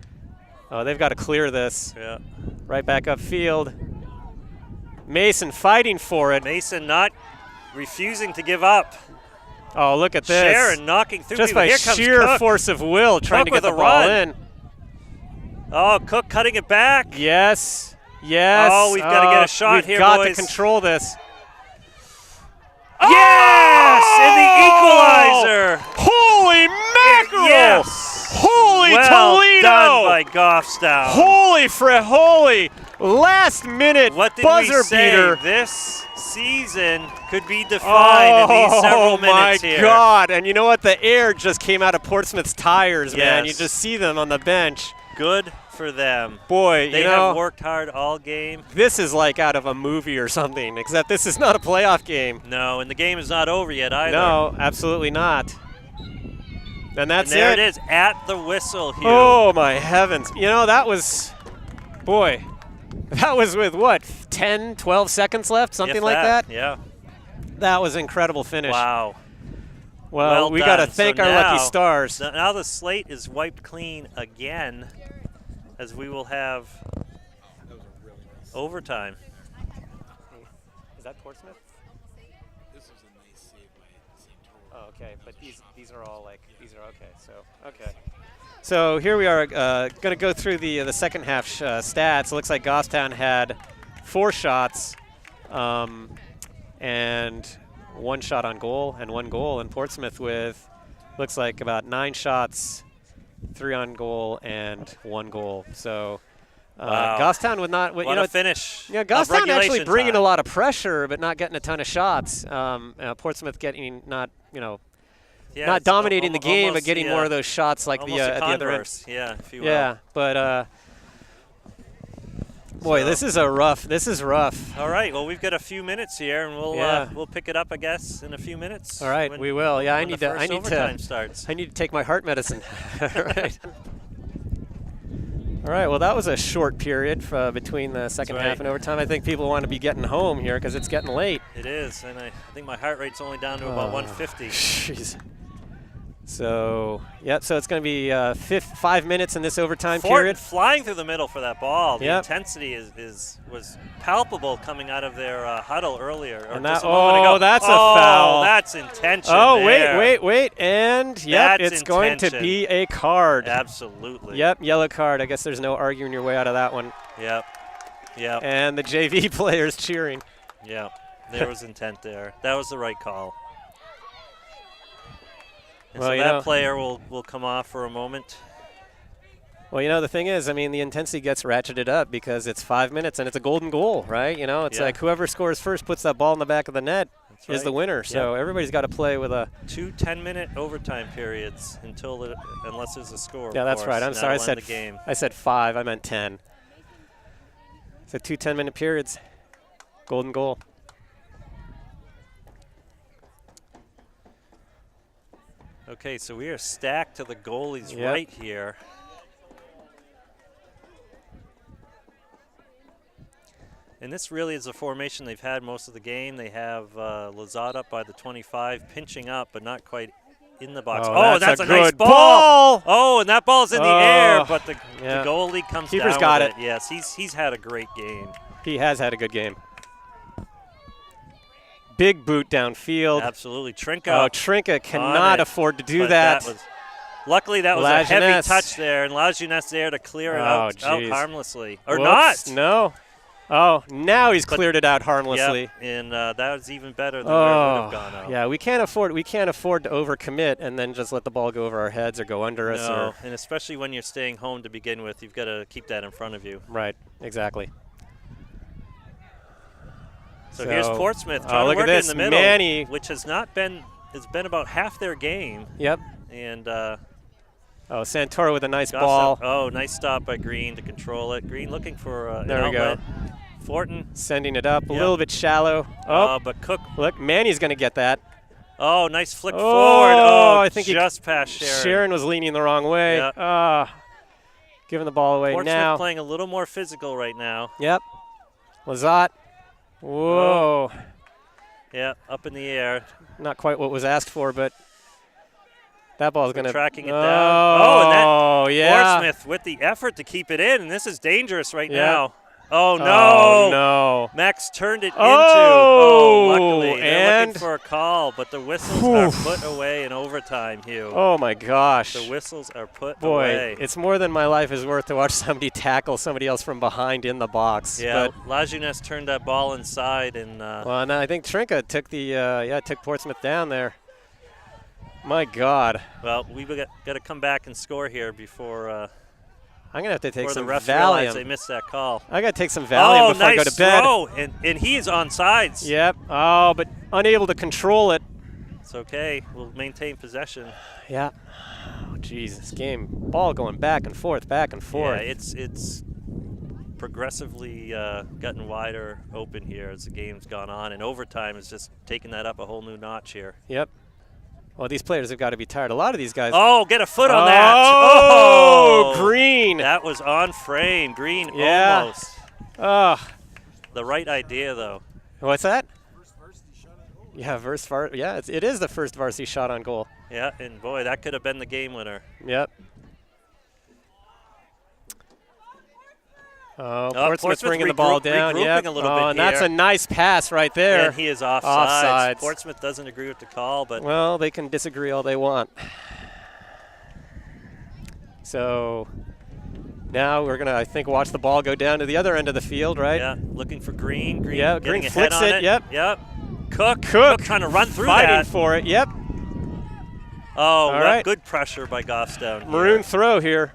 Oh, they've got to clear this. Yeah. Right back upfield. Mason fighting for it. Mason not refusing to give up. Oh, look at this. Sharon knocking through Just people. by Here comes sheer Cook. force of will, trying Cook to get with the a ball run. in. Oh, Cook cutting it back. Yes. Yes. Oh, we've got to get a shot here, We've got boys. to control this. Yes! And the equalizer. Holy mackerel! Yes! Holy Well Toledo! done by Goffstown. Holy last minute What did buzzer we say? beater. This season could be defined in these several minutes here. Oh my God! And you know what? The air just came out of Portsmouth's tires, man. You Yes. just see them on the bench. Good for them. Boy, They you know, have worked hard all game. this is like out of a movie or something, except this is not a playoff game. No, and the game is not over yet either. No, absolutely not. And that's and there it. it is at the whistle, Hugh. Oh my heavens. You know, that was, boy, that was with what, 10, 12 seconds left, something If like that? Yeah. That was an incredible finish. Wow. Well, we got to done. thank So our lucky now- stars. Now the slate is wiped clean again, as we will have overtime. Is that Portsmouth? This was a nice save by Santora. Oh, okay. But these are all like, these are okay. So, okay. So here we are going to go through the second half stats. It looks like Goffstown had 4 shots and 1 shot on goal and 1 goal. And Portsmouth with, looks like about 9 shots, 3 on goal and 1 goal. So Wow. Goffstown would not, What you know, a finish. yeah, of Goffstown actually regulation bringing time. a lot of pressure, but not getting a ton of shots. Portsmouth getting not, you know, Yeah, not it's dominating the game, but almost getting more of those shots like almost at a the other end. converse. Yeah, if you will. Yeah, but boy, So- this is rough. This is rough. All right. Well, we've got a few minutes here, and Yeah. we'll pick it up, I guess, in a few minutes. All right, when- we will. Yeah, I when need the to. first I need overtime to. starts. I need to take my heart medicine. All right. All right. Well, that was a short period between the second That's half right. and overtime. I think people want to be getting home here because it's getting late. It is, and I think my heart rate's only down to about 150. Jeez. So, yeah, so it's going to be 5 minutes in this overtime Fortin period. flying through the middle for that ball. The Yep. intensity was palpable coming out of their huddle earlier. Or And just that- a moment oh, ago. that's a Oh, foul. that's intention. Oh, there. wait. And, yep, That's it's going to intention. be a card. Absolutely. Yep, yellow card. I guess there's no arguing your way out of that one. Yep. Yep. And the JV players cheering. Yep. There was intent there. That was the right call. And Well, so you that know- player will come off for a moment. Well, you know, the thing is, I mean, the intensity gets ratcheted up because it's 5 minutes and it's a golden goal, right? You know, it's Yeah. like whoever scores first puts that ball in the back of the net That's is the right. winner. So everybody's got to play with a. 2 10-minute overtime periods unless there's a score. Yeah, of that's course, right. I'm and sorry, I that'll said end the game. I said 5. I meant 10. So 2 10-minute periods. Golden goal. Okay, so we are stacked to the goalies Yep. right here. And this really is a formation they've had most of the game. They have Lazard up by the 25, pinching up, but not quite in the box. Oh, that's a a nice good ball. Oh, and that ball's in the air, Oh, but the yeah. goalie comes Keeper's down got with it. Yes, he's had a great game. He has had a good game. Big boot downfield. Absolutely. Trinka. Oh, Trinka cannot it, afford to do but that. Luckily, that was a heavy Lajeunesse. touch there, and Lajeunesse there to clear it Oh, out geez. harmlessly. Or Whoops, not. No. Oh, now he's cleared it out harmlessly. Yep, and that was even better than where it would have gone out. Yeah, we can't afford to overcommit and then just let the ball go over our heads or go under us. No, and especially when you're staying home to begin with, you've got to keep that in front of you. Right, exactly. So here's Portsmouth trying to look work at this. in the middle, Manny. which has been about half their game. Yep. And Santoro with a nice ball. Oh, nice stop by Green to control it. Green looking for an there we outlet. go. Fortin sending it up a little bit shallow. But Cook. Look, Manny's going to get that. Oh, nice flick forward. Oh, I think just past Sharon. Sharon was leaning the wrong way. Yep. Giving the ball away Portsmouth now. playing a little more physical right now. Yep. Lazat. Whoa. Yeah, up in the air. Not quite what was asked for, but that ball's going to. Tracking it down. Oh, and that yeah. Portsmouth with the effort to keep it in, and this is dangerous right Yep. now. Oh, no. Oh, no. Max turned it Oh, luckily. They're and looking for a call, but the whistles are put away in overtime, Hugh. Oh, my gosh. The whistles are put Boy, away. it's more than my life is worth to watch somebody tackle somebody else from behind in the box. Yeah, But, Lajeunesse turned that ball inside. And well, and I think Trinka took took Portsmouth down there. My God. well, we've got to come back and score here before I'm going to have to take the some refs realize they Valium. missed that call. I got to take some Valium before I go to bed. Throw, and he is on sides. Yep. Oh, but unable to control it. It's okay. We'll maintain possession. Yeah. Oh, jeez, this game. Ball going back and forth, back and forth. Yeah, it's progressively gotten wider open here as the game's gone on, and overtime is just taking that up a whole new notch here. Yep. Well, these players have got to be tired. A lot of these guys. Oh, get a foot on that. Oh, Green. That was on frame. Green almost. Oh. The right idea, though. What's that? Yeah, it is the first varsity shot on goal. Yeah, and boy, that could have been the game winner. Yep. Oh, Portsmouth bringing the ball down. Yep. A little bit and that's a nice pass right there. And he is offsides. Offsides. Portsmouth doesn't agree with the call, but well, they can disagree all they want. So now we're gonna, I think, watch the ball go down to the other end of the field, right? yeah, looking for Green. Green Yeah, getting Green a head flicks on it. Yep. Yep. Cook trying to run through fighting that. for it. Yep. Oh, all right. Good pressure by Goffstown. Maroon throw here.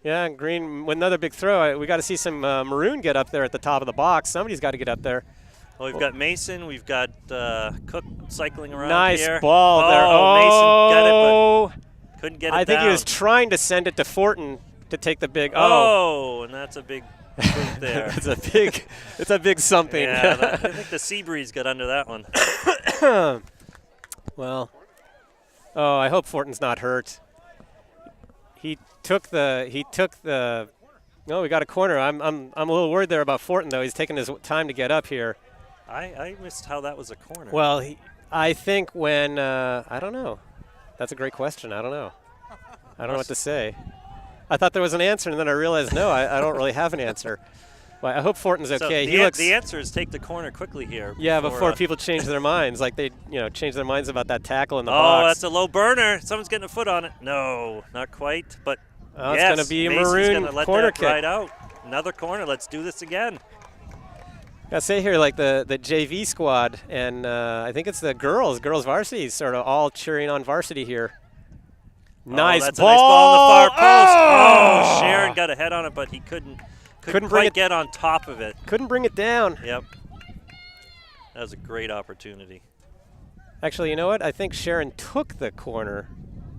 Yeah, and Green with another big throw. We got to see some Maroon get up there at the top of the box. Somebody's got to get up there. Well, we've got Mason. We've got Cook cycling around nice here. ball there. Mason got it, but couldn't get it I think down. he was trying to send it to Fortin to take the big. Oh, and that's a big boot there. it's a big something. Yeah, I think the sea breeze got under that one. Well, I hope Fortin's not hurt. He took the. No, we got a corner. I'm a little worried there about Fortin though. He's taking his time to get up here. I missed how that was a corner. Well, I think when I don't know. That's a great question. I don't know. I don't know what to say. I thought there was an answer, and then I realized no, I don't really have an answer. But I hope Fortin's okay. So the answer is take the corner quickly here. Yeah, before people change their minds, like they change their minds about that tackle in the Oh, box. that's a low burner. Someone's getting a foot on it. No, not quite. But it's going to be a Mason's Maroon gonna let corner that kick. ride out. Another corner. Let's do this again. I say here, like the JV squad, and I think it's the girls varsity, sort of all cheering on varsity here. Nice that's ball. A nice ball on the far post. Oh, Sharon got a head on it, but he couldn't quite get on top of it. Couldn't bring it down. Yep. That was a great opportunity. Actually, you know what? I think Sharon took the corner.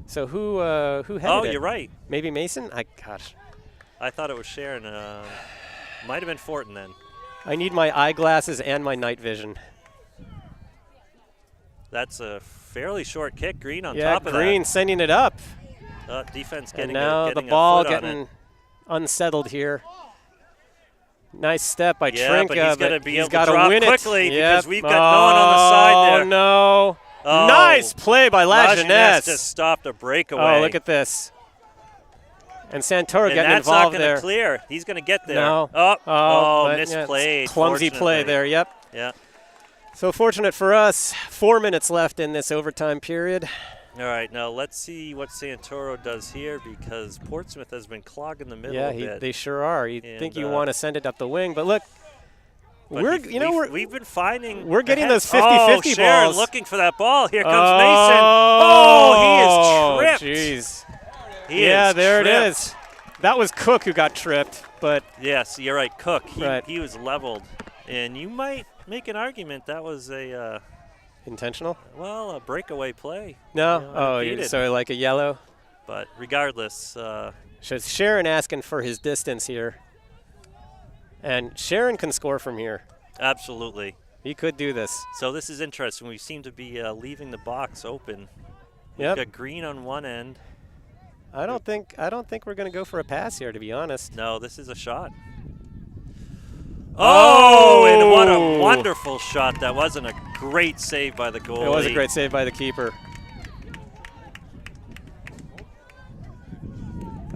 So who headed it? Oh, you're right. Maybe Mason? Gosh. I thought it was Sharon. Might have been Fortin then. I need my eyeglasses and my night vision. That's a fairly short kick. Green on yeah, top of that. Green sending it up. Defense And getting now getting the ball a foot getting unsettled here. Nice step by yeah, Trinka, but he's got to be able to got to drop win quickly it. because we've got no one on the side there. Oh, no. Oh, nice play by Lajeunesse. just stopped a breakaway. Oh, look at this. And Santoro getting that's involved not there. gonna clear. He's going to get there. No. Oh, but, misplayed. Clumsy play there, yep. Yeah. So fortunate for us, 4 minutes left in this overtime period. All right, now let's see what Santoro does here because Portsmouth has been clogging the middle a bit. They sure are. You And, think you want to send it up the wing, but look, But we've been finding. We're getting those 50-50 Sharon balls. looking for that ball. Here comes Mason. Oh, he is tripped. Jeez. There there it is. That was Cook who got tripped, but yes, you're right. Cook. Right. He was leveled, and you might make an argument that was a intentional. a breakaway play. No. So like a yellow. But regardless, So Sharon asking for his distance here. And Sharon can score from here. absolutely. He could do this. So this is interesting. We seem to be leaving the box open. Yep. We've got Green on one end. I don't think we're going to go for a pass here, to be honest. No, this is a shot. Oh, and what a wonderful shot. That wasn't a great save by the goalie. It was a great save by the keeper.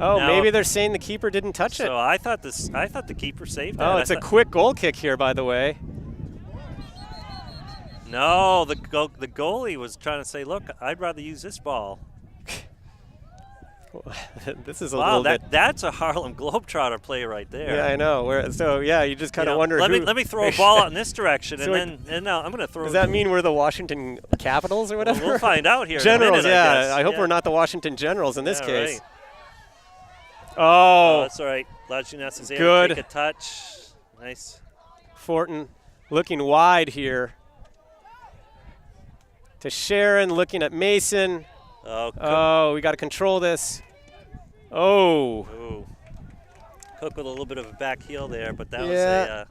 Oh, Now, maybe they're saying the keeper didn't touch it. So I thought the keeper saved that. Oh, it's a quick goal kick here, by the way. No, the goalie was trying to say, look, I'd rather use this ball. This is a Wow, little bit. that's a Harlem Globetrotter play right there. Yeah, I know. You just kind of wonder. Let me throw a ball out in this direction, So and now I'm going to throw. Does that mean we're the Washington Capitals or whatever? We'll find out here. Generals, in a minute, I hope we're not the Washington Generals in this Yeah, case. right. Oh, That's all right. Lajeunesse is able Good. to take a touch. Nice. Fortin looking wide here. To Sharon, looking at Mason. Oh, We got to control this. Oh. Ooh. Cook with a little bit of a back heel there, but that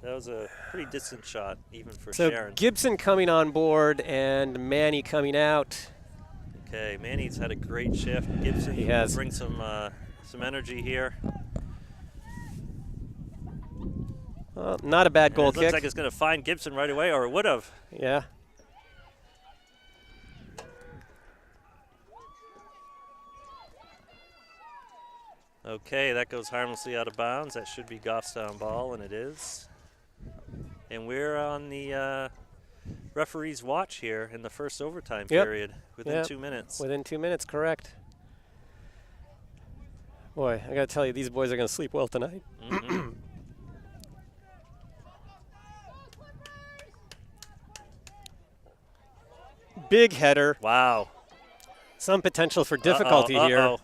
was a pretty distant shot, even for So Sharon. Gibson coming on board and Manny coming out. Okay, Manny's had a great shift. Gibson He has. Bring some energy here. Well, not a bad goal It looks kick. like it's going to find Gibson right away, or it would have. Yeah. Okay, that goes harmlessly out of bounds. That should be Goffstown ball, and it is. And we're on the referee's watch here in the first overtime period within 2 minutes. Within 2 minutes, correct. Boy, I got to tell you, these boys are going to sleep well tonight. Mm-hmm. Big header. Wow. Some potential for difficulty here.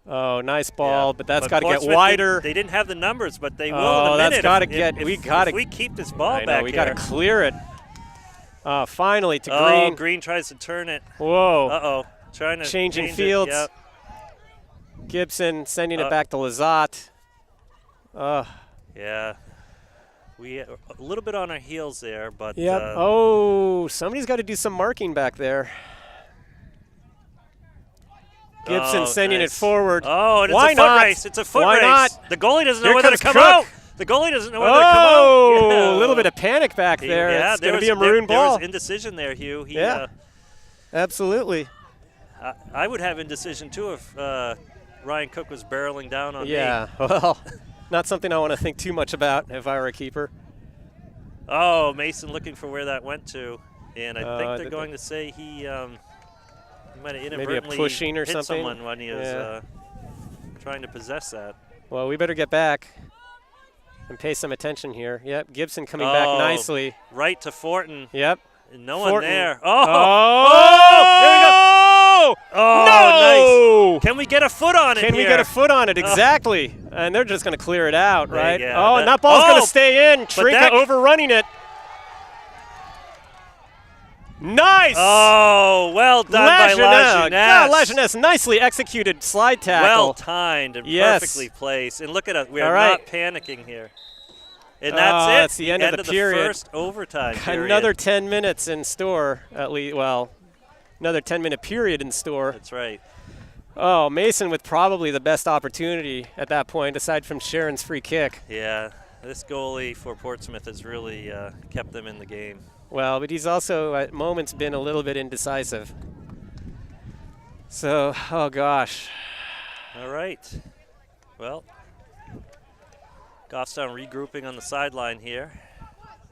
Oh, nice ball, but that's got to get Portsmouth wider. They didn't have the numbers, but they will Oh, in a minute. that's got to if, get. if we keep this ball I back know, we got to here. clear it. Finally to Oh, Green. Green tries to turn it. Whoa. Uh-oh. Trying to Changing change fields. It. Yep. Gibson sending it back to Lazat. Yeah. We a little bit on our heels there, but Yep. Somebody's got to do some marking back there. Gibson sending it forward. Oh, and Why it's a foot not? race. It's a foot Why race. not? The goalie doesn't know Here whether to comes come Cook. out. The goalie doesn't know whether to come out. Oh, a little bit of panic back there. Yeah, It's going to be a maroon there ball. was indecision there, Hugh. Yeah. Absolutely. I would have indecision too if Ryan Cook was barreling down on me. Yeah, well, not something I want to think too much about if I were a keeper. Oh, Mason looking for where that went to, and I think they're going to say he might have inadvertently maybe a pushing or hit something. someone when he was trying to possess that. Well, we better get back and pay some attention here. Yep, Gibson coming back nicely. Right to Fortin. Yep. And no one Fortin. there. Oh! There we go. Oh, no! nice. Can we get a foot on it Can we here? get a foot on it? Exactly. And they're just going to clear it out, right? Yeah, and that ball's going to stay in. Trinka that- overrunning it. Nice! Oh, well done by Lajeunesse. Yeah, Lajeunesse, nicely executed slide tackle. Well timed and perfectly placed. And look at us. We are not panicking here. And that's it. That's the end of the period. The first overtime period. Another 10 minutes in store, at least. Well, another 10-minute period in store. That's right. Oh, Mason with probably the best opportunity at that point, aside from Sharon's free kick. Yeah, this goalie for Portsmouth has really kept them in the game. Well, but he's also at moments been a little bit indecisive. So, oh gosh. All right. Well, Goffstown regrouping on the sideline here,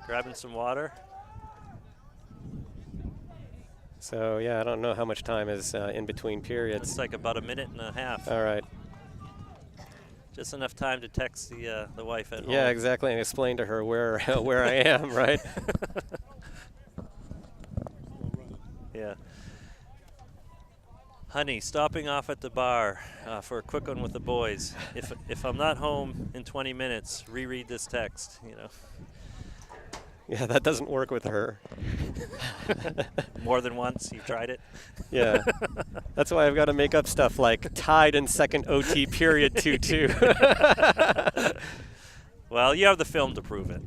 grabbing some water. So, yeah, I don't know how much time is in between periods. It's like about a minute and a half. All right. Just enough time to text the wife at home. Yeah, exactly, and explain to her where where I am, right? Yeah. Honey, stopping off at the bar for a quick one with the boys. If I'm not home in 20 minutes, reread this text, you know. Yeah, that doesn't work with her. More than once, you tried it? Yeah. That's why I've got to make up stuff like tied in second OT period 2-2. Well, you have the film to prove it.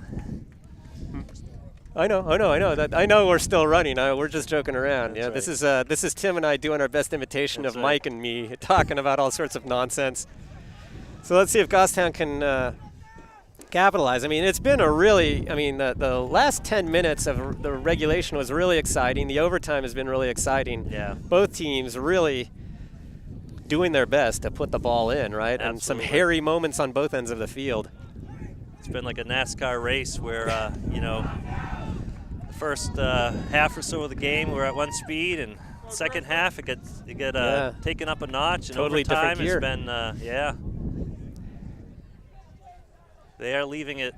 I know. I know we're still running. We're just joking around. That's Yeah, right. this is Tim and I doing our best imitation That's of right. Mike and me talking about all sorts of nonsense. So let's see if Goffstown can capitalize. I mean, it's been a really, the last 10 minutes of the regulation was really exciting. The overtime has been really exciting. Yeah. Both teams really doing their best to put the ball in, right? Absolutely. And some hairy moments on both ends of the field. It's been like a NASCAR race where, you know, the first half or so of the game we're at one speed, and second half it gets taken up a notch, and Totally overtime different gear. it's been, they are leaving it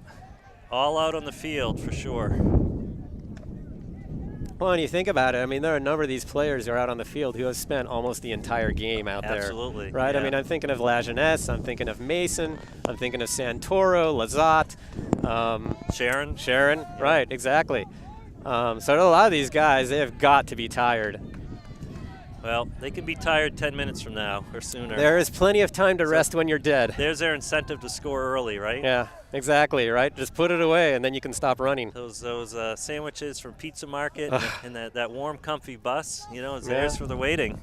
all out on the field for sure. Well, and you think about it, I mean, there are a number of these players who are out on the field who have spent almost the entire game out there. Absolutely. Right? Yeah. I mean, I'm thinking of Lajeunesse, I'm thinking of Mason, I'm thinking of Santoro, Lazat, Sharon, right, exactly. So a lot of these guys, they have got to be tired. Well, they can be tired 10 minutes from now or sooner. There is plenty of time to rest when you're dead. There's their incentive to score early, right? Yeah, exactly, right? Just put it away and then you can stop running. Those sandwiches from Pizza Market and that warm, comfy bus, you know, is theirs for the waiting.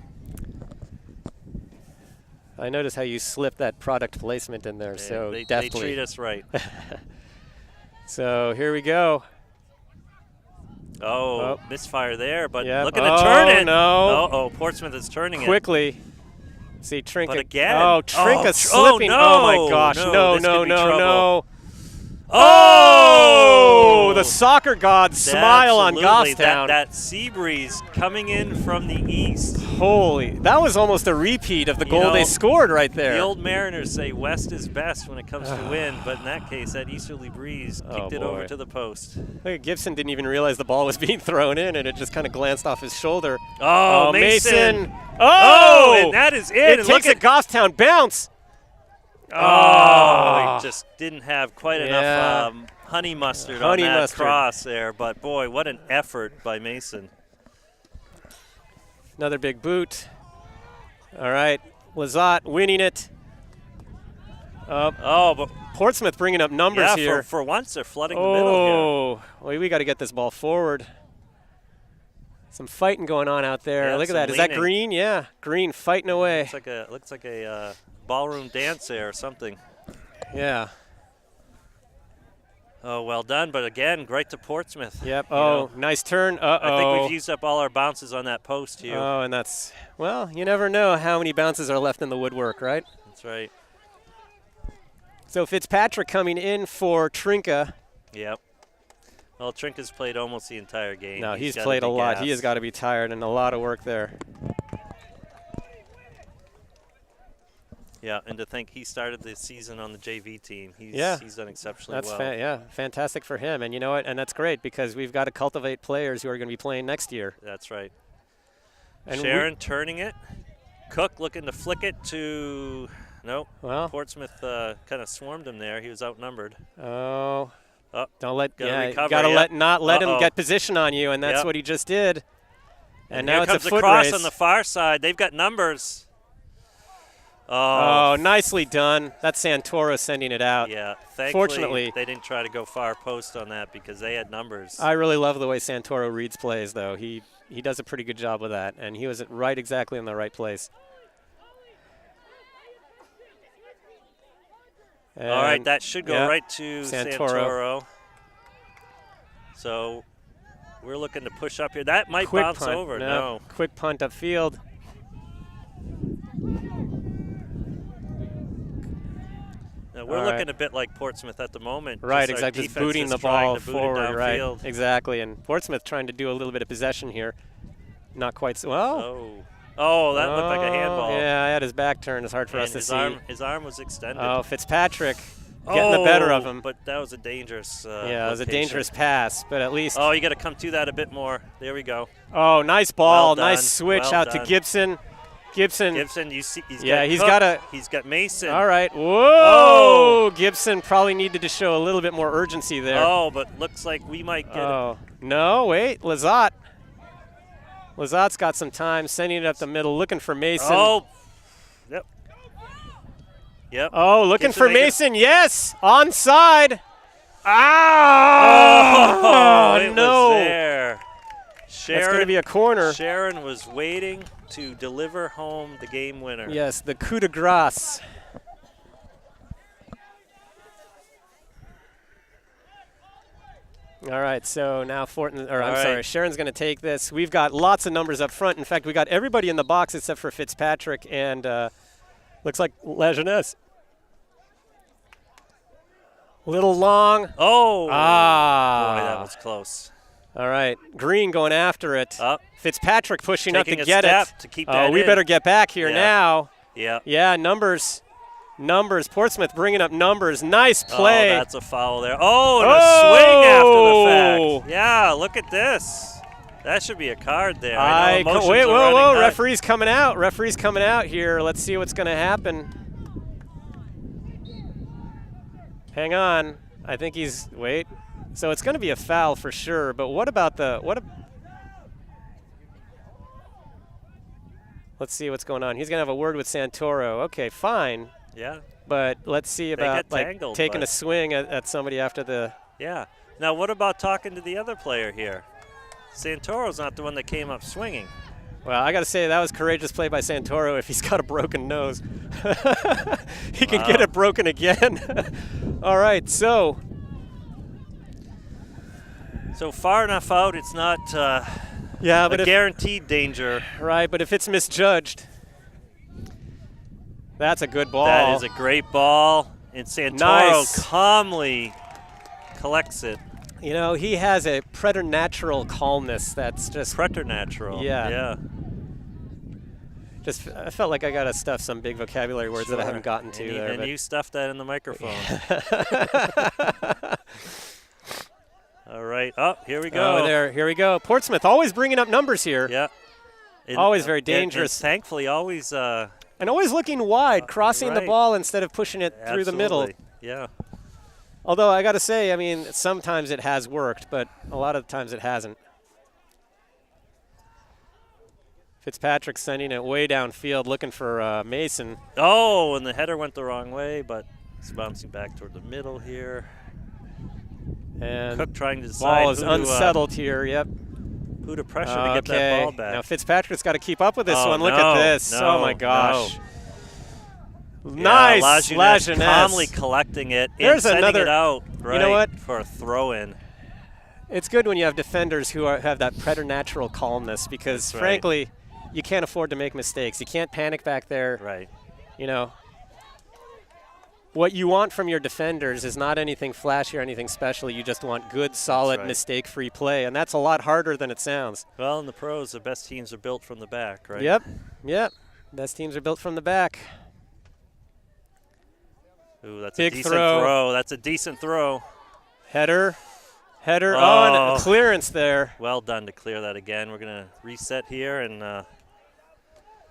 I notice how you slipped that product placement in there so they deftly. treat us right. So here we go. Oh, misfire there, but Yep. looking to turn it. No. Oh, Portsmouth is turning it. Quickly. See, Trinka. But again. Oh, Trinka slipping. No. Oh, my gosh. No, this could be trouble. No. Oh! The soccer gods smile on Absolutely. Goffstown. That sea breeze coming in from the east. Holy. That was almost a repeat of the goal they scored right there. The old Mariners say west is best when it comes to wind, but in that case, that easterly breeze kicked it over to the post. Look, Gibson didn't even realize the ball was being thrown in, and it just kind of glanced off his shoulder. Oh, Mason. Oh! And that is it. It And takes a Goffstown bounce. Oh, he just didn't have quite enough honey mustard on that cross there. But, boy, what an effort by Mason. Another big boot. All right, Lazat winning it. But Portsmouth bringing up numbers here. For once they're flooding the middle here. Well, we got to get this ball forward. Some fighting going on out there. Yeah, Look at that. Is that Green? Yeah, Green fighting away. Looks like a ballroom dance there or something. Yeah. Oh, well done. But again, right to Portsmouth. Yep. You nice turn. I think we've used up all our bounces on that post here. Oh, and that's, well, you never know how many bounces are left in the woodwork, right? That's right. So Fitzpatrick coming in for Trinka. Yep. Well, Trinka's played almost the entire game. No, he's played a lot. He has got to be tired, and a lot of work there. Yeah, and to think he started the season on the JV team. He's done exceptionally well. Fantastic for him. And you know what? And that's great because we've got to cultivate players who are going to be playing next year. That's right. And Sharon turning it. Cook looking to flick it to nope. Well, Portsmouth kind of swarmed him there. He was outnumbered. Oh. Don't let not let him get position on you, and that's what he just did. And now it's a foot cross race on the far side. They've got numbers. Oh, nicely done. That's Santoro sending it out. Yeah, fortunately they didn't try to go far post on that because they had numbers. I really love the way Santoro reads plays, though. He does a pretty good job with that, and he was exactly in the right place. And all right, that should go right to Santoro. So we're looking to push up here. That might bounce over. No. Quick punt upfield. Now we're looking a bit like Portsmouth at the moment. Right, exactly. Just booting the ball forward, right? Field. Exactly. And Portsmouth trying to do a little bit of possession here. Not quite so well. Oh, that looked like a handball. Yeah, I had his back turned. It's hard for us to see. His arm was extended. Oh, Fitzpatrick getting the better of him. But that was a dangerous yeah, it was a dangerous pass, but at least. Oh, you got to come to that a bit more. There we go. Oh, nice ball. Well done. Nice switch out to Gibson. Gibson, you see, he's got Mason. All right. Whoa! Oh. Gibson probably needed to show a little bit more urgency there. Oh, but looks like we might get it. No, wait. Lizotte. Lizotte's got some time, sending it up the middle, looking for Mason. Oh, yep. Oh, looking for Mason. Yes, onside. It no. was there. That's going to be a corner. Sharon was waiting to deliver home the game winner. Yes, the coup de grace. All right, so now Sharon's going to take this. We've got lots of numbers up front. In fact, we got everybody in the box except for Fitzpatrick and looks like La Jeunesse. Little long. Oh. Boy, that was close. All right, Green going after it. Fitzpatrick pushing up to get it. To keep that we better get back here now. Yeah. Yeah, numbers. Portsmouth bringing up numbers. Nice play. Oh, that's a foul there. Oh, and a swing after the fact. Yeah, look at this. That should be a card there. Wait, whoa. Referee's coming out. Referee's coming out here. Let's see what's going to happen. Hang on. I think wait. So it's going to be a foul for sure, but what about let's see what's going on. He's going to have a word with Santoro. Okay, fine. Yeah. But let's see about taking a swing at somebody after the. Yeah. Now, what about talking to the other player here? Santoro's not the one that came up swinging. Well, I got to say that was courageous play by Santoro. If he's got a broken nose, he can get it broken again. All right, so far enough out, it's not but guaranteed danger. Right, but if it's misjudged, that's a good ball. That is a great ball, and Santoro calmly collects it. You know, he has a preternatural calmness that's just preternatural. Yeah. I felt like I got to stuff some big vocabulary words that I haven't gotten to there. And you stuffed that in the microphone. All right. Oh, here we go. Here we go. Portsmouth always bringing up numbers here. Yeah. Always very dangerous. And thankfully, always. And always looking wide, crossing the ball instead of pushing it through the middle. Yeah. Although I got to say, I mean, sometimes it has worked, but a lot of times it hasn't. Fitzpatrick sending it way downfield, looking for Mason. Oh, and the header went the wrong way, but it's bouncing back toward the middle here. And Cook trying to decide ball is unsettled here. Yep. Who to pressure to get that ball back. Now Fitzpatrick's got to keep up with this one. Look at this. Oh my gosh. Nice. La Jeunesse calmly collecting it and sending it out. Right, you know what? For a throw-in. It's good when you have defenders who have that preternatural calmness because, frankly, you can't afford to make mistakes. You can't panic back there. Right. You know, what you want from your defenders is not anything flashy or anything special. You just want good, solid, mistake-free play, and that's a lot harder than it sounds. Well, in the pros, the best teams are built from the back, right? Yep. Best teams are built from the back. Ooh, that's a decent throw. That's a decent throw. Header. And a clearance there. Well done to clear that again. We're going to reset here. And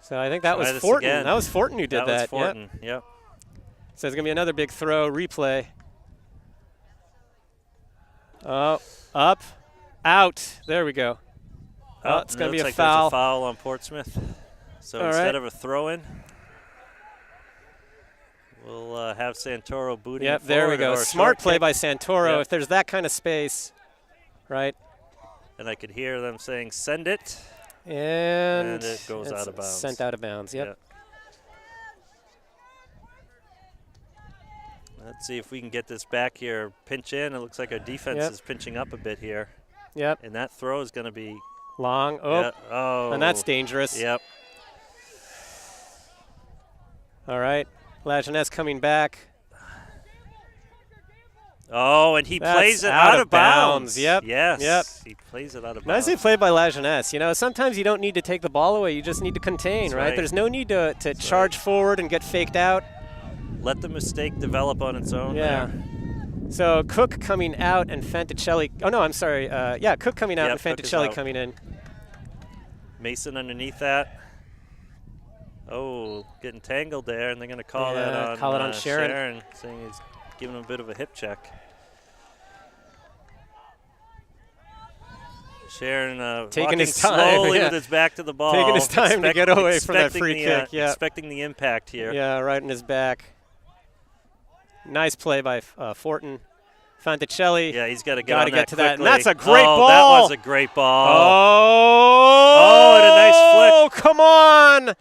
so I think that was Fortin. That was Fortin who did that. That was Fortin, yep. So it's going to be another big throw, replay. Oh, up, out. There we go. Oh, it's going to be a foul. There's a foul on Portsmouth. So instead of a throw-in, we'll have Santoro booting it forward. There we go. Smart play by Santoro. If there's that kind of space, right? And I could hear them saying, send it. And it goes out of bounds. Sent out of bounds, yep. Let's see if we can get this back here. Pinch in. It looks like our defense is pinching up a bit here. Yep. And that throw is going to be long. And that's dangerous. Yep. All right. La Jeunesse coming back. Oh, and he That's plays it out of bounds. Yep. Yes. Yep. He plays it out of bounds. Nicely played by La Jeunesse. You know, sometimes you don't need to take the ball away. You just need to contain, That's right? right. There's no need to charge forward and get faked out. Let the mistake develop on its own. Yeah. There. So Cook coming out and Fanticelli. Oh, no, I'm sorry. Yeah, Cook coming out Yep, and Cook is Fanticelli out. coming in. Mason underneath that. Oh, getting tangled there, and they're going to call that on Sharon. saying he's giving him a bit of a hip check. Sharon Taking walking his time, slowly yeah. with his back to the ball. Taking his time to get away from that free expecting kick. Yeah. Expecting the impact here. Yeah, right in his back. Nice play by Fortin. Fanticelli. Yeah, he's got to get on that to that. And quickly. that's a great ball. That was a great ball. Oh, and a nice flick. Come on.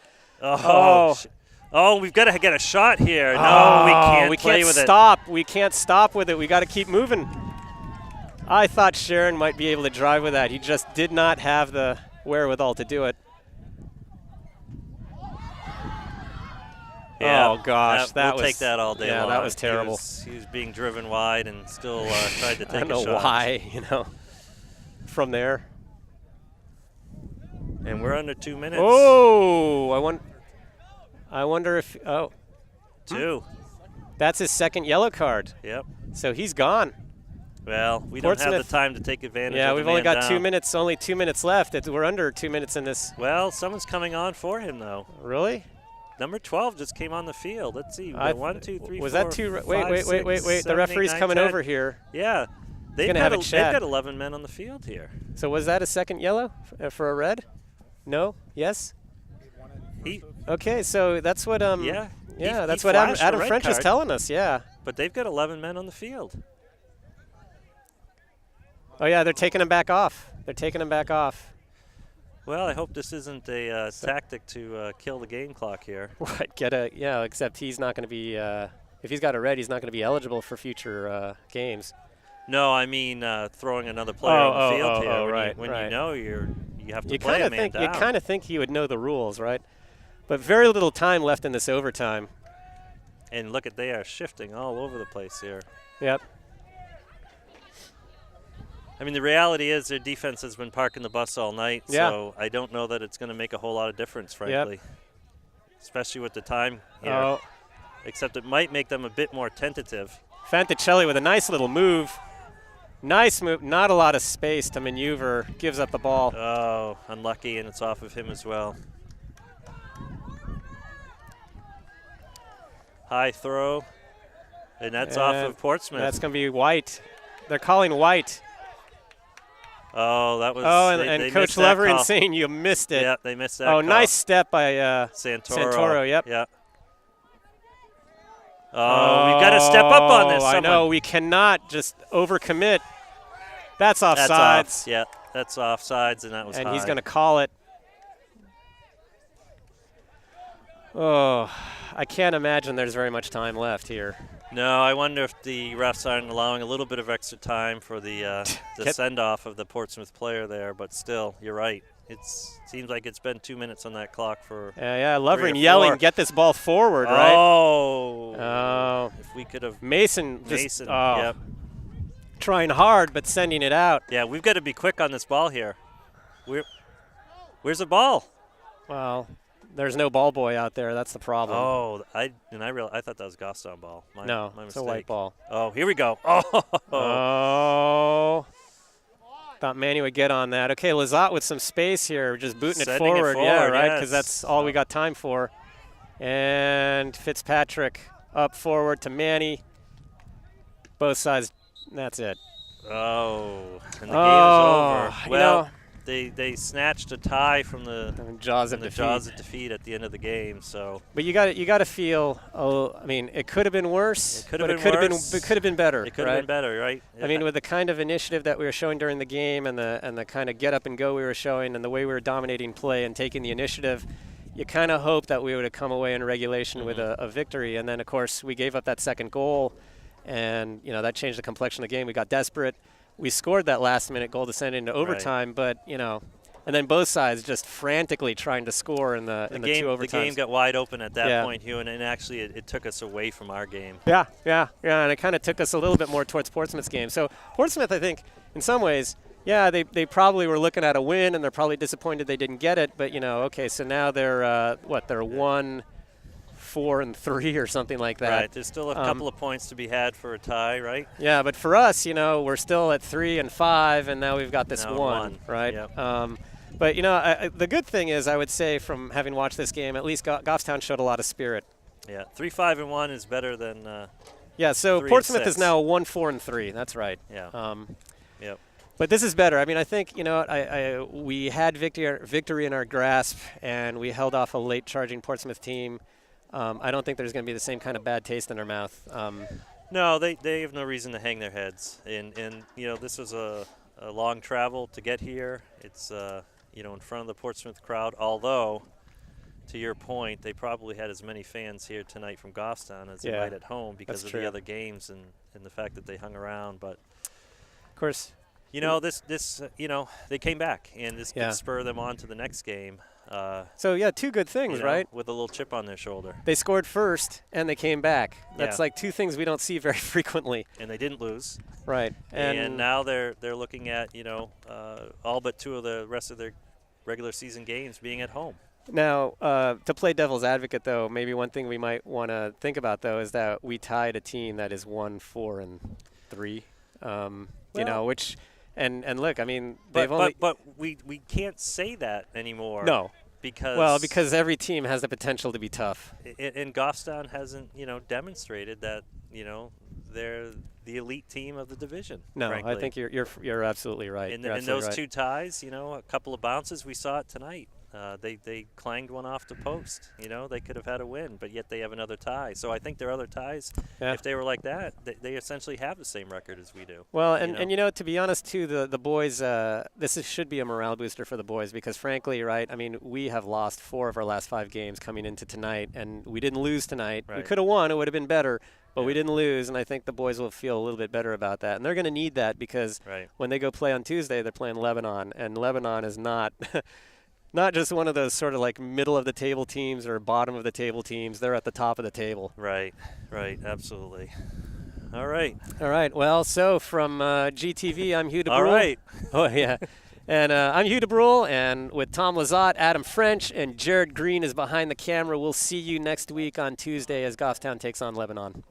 Oh, we've got to get a shot here. No, we can't stop. We can't stop with it. We got to keep moving. I thought Sharon might be able to drive with that. He just did not have the wherewithal to do it. Yeah, oh gosh, we'll take that all day long. Yeah, that was terrible. He was being driven wide and still tried to take a shot. I don't know why, from there. And we're under 2 minutes. Oh, I wonder if 2. That's his second yellow card. Yep. So he's gone. Well, we don't have the time to take advantage. Yeah, of we've the only man got down. 2 minutes. Only 2 minutes left. We're under 2 minutes in this. Well, someone's coming on for him though. Really? Number 12 just came on the field. Let's see. 1, 2, 3, was 4, that two? 5, Wait. 6, The referee's 7, 8, 9, coming 10. over here. Yeah. They've got 11 men on the field here. So was that a second yellow for a red? No? Yes? Okay, so that's what yeah, that's he what flashed Adam a red French is card. telling us. Yeah. But they've got 11 men on the field. Oh yeah, they're taking him back off. They're taking him back off. Well, I hope this isn't a tactic to kill the game clock here. Right, except he's not going to be, if he's got a red, he's not going to be eligible for future games. No, I mean throwing another player on the field here. When right. you know you have to play a man down. You kind of think he would know the rules, right? But very little time left in this overtime. And look they are shifting all over the place here. Yep. I mean, the reality is their defense has been parking the bus all night, so I don't know that it's going to make a whole lot of difference, frankly. Yep. Especially with the time here. Oh. Except it might make them a bit more tentative. Fanticelli with a nice little move. Nice move. Not a lot of space to maneuver. Gives up the ball. Oh, unlucky, and it's off of him as well. High throw, and that's off of Portsmouth. That's going to be White. They're calling White. Oh, that was. Oh, they and Coach Levering saying you missed it. Yeah, they missed that. Oh, call. nice step by Santoro. Yep. Yeah. Oh, we've got to step up on this. I know. We cannot just overcommit. That's offsides. That's off. Yeah, that's offsides, and that was And high. he's going to call it. Oh, I can't imagine there's very much time left here. No, I wonder if the refs aren't allowing a little bit of extra time for the send-off of the Portsmouth player there, but still, you're right. It seems like it's been 2 minutes on that clock for Levering yelling, get this ball forward, right? Oh. If we could have. Mason. Yep. Trying hard, but sending it out. Yeah, we've got to be quick on this ball here. Where's the ball? Well, there's no ball boy out there. That's the problem. Oh, I thought that was a Gaston ball. My it's mistake. a white ball. Oh, here we go. Oh. Thought Manny would get on that. Okay, Lizotte with some space here, just booting it Sending forward. it forward. Yeah, right, yes. because that's all we got time for. And Fitzpatrick up forward to Manny. Both sides. That's it. Oh, and the game is over. Well, they snatched a tie from the jaws of defeat at the end of the game. So, but you got to feel. Oh, I mean, it could have been worse. It could have been better. It could have been better, right? I mean, with the kind of initiative that we were showing during the game, and the kind of get up and go we were showing, and the way we were dominating play and taking the initiative, you kind of hope that we would have come away in regulation with a victory. And then, of course, we gave up that second goal, and that changed the complexion of the game. We got desperate. We scored that last-minute goal to send it into overtime, but and then both sides just frantically trying to score in the game, two overtimes. The game got wide open at that Yeah. point, Hugh, and actually it took us away from our game. Yeah, and it kind of took us a little bit more towards Portsmouth's game. So Portsmouth, I think, in some ways, yeah, they probably were looking at a win, and they're probably disappointed they didn't get it. But okay, so now they're they're 1-4-3 or something like that. Right. There's still a couple of points to be had for a tie, right? Yeah, but for us, we're still at 3-5, and now we've got this Now one, right? Yep. But the good thing is, I would say, from having watched this game, at least Goffstown showed a lot of spirit. Yeah, 3-5-1 is better than. Yeah, so 3-6. Portsmouth is now 1-4-3. That's right. Yeah. Yep. But this is better. I mean, I think we had victory in our grasp, and we held off a late charging Portsmouth team. I don't think there's going to be the same kind of bad taste in their mouth. No, they have no reason to hang their heads. And this was a long travel to get here. It's in front of the Portsmouth crowd. Although, to your point, they probably had as many fans here tonight from Goffstown as they might at home because of the other games and the fact that they hung around. But of course. They came back, and this could spur them on to the next game. So, two good things, right? With a little chip on their shoulder. They scored first, and they came back. That's like two things we don't see very frequently. And they didn't lose. Right. And now they're looking at, all but two of the rest of their regular season games being at home. Now, to play devil's advocate, though, maybe one thing we might want to think about, though, is that we tied a team that is 1-4-3. Which – And look, I mean, but we can't say that anymore. No, because every team has the potential to be tough. And Goffstown hasn't demonstrated that they're the elite team of the division. No, frankly. I think you're absolutely right. And those two ties, a couple of bounces, we saw it tonight. They clanged one off the post. They could have had a win, but yet they have another tie. So I think their other ties, if they were like that, they essentially have the same record as we do. Well, and to be honest, too, the boys, should be a morale booster for the boys because, frankly, right, I mean, we have lost 4 of our last 5 games coming into tonight, and we didn't lose tonight. Right. We could have won. It would have been better. But we didn't lose, and I think the boys will feel a little bit better about that. And they're going to need that because when they go play on Tuesday, they're playing Lebanon, and Lebanon is not not just one of those sort of like middle-of-the-table teams or bottom-of-the-table teams. They're at the top of the table. Right, absolutely. All right. Well, so from GTV, I'm Hugh DeBrule. All right. Oh, yeah. And I'm Hugh DeBrule, and with Tom Lazat, Adam French, and Jared Green is behind the camera. We'll see you next week on Tuesday as Goffstown takes on Lebanon.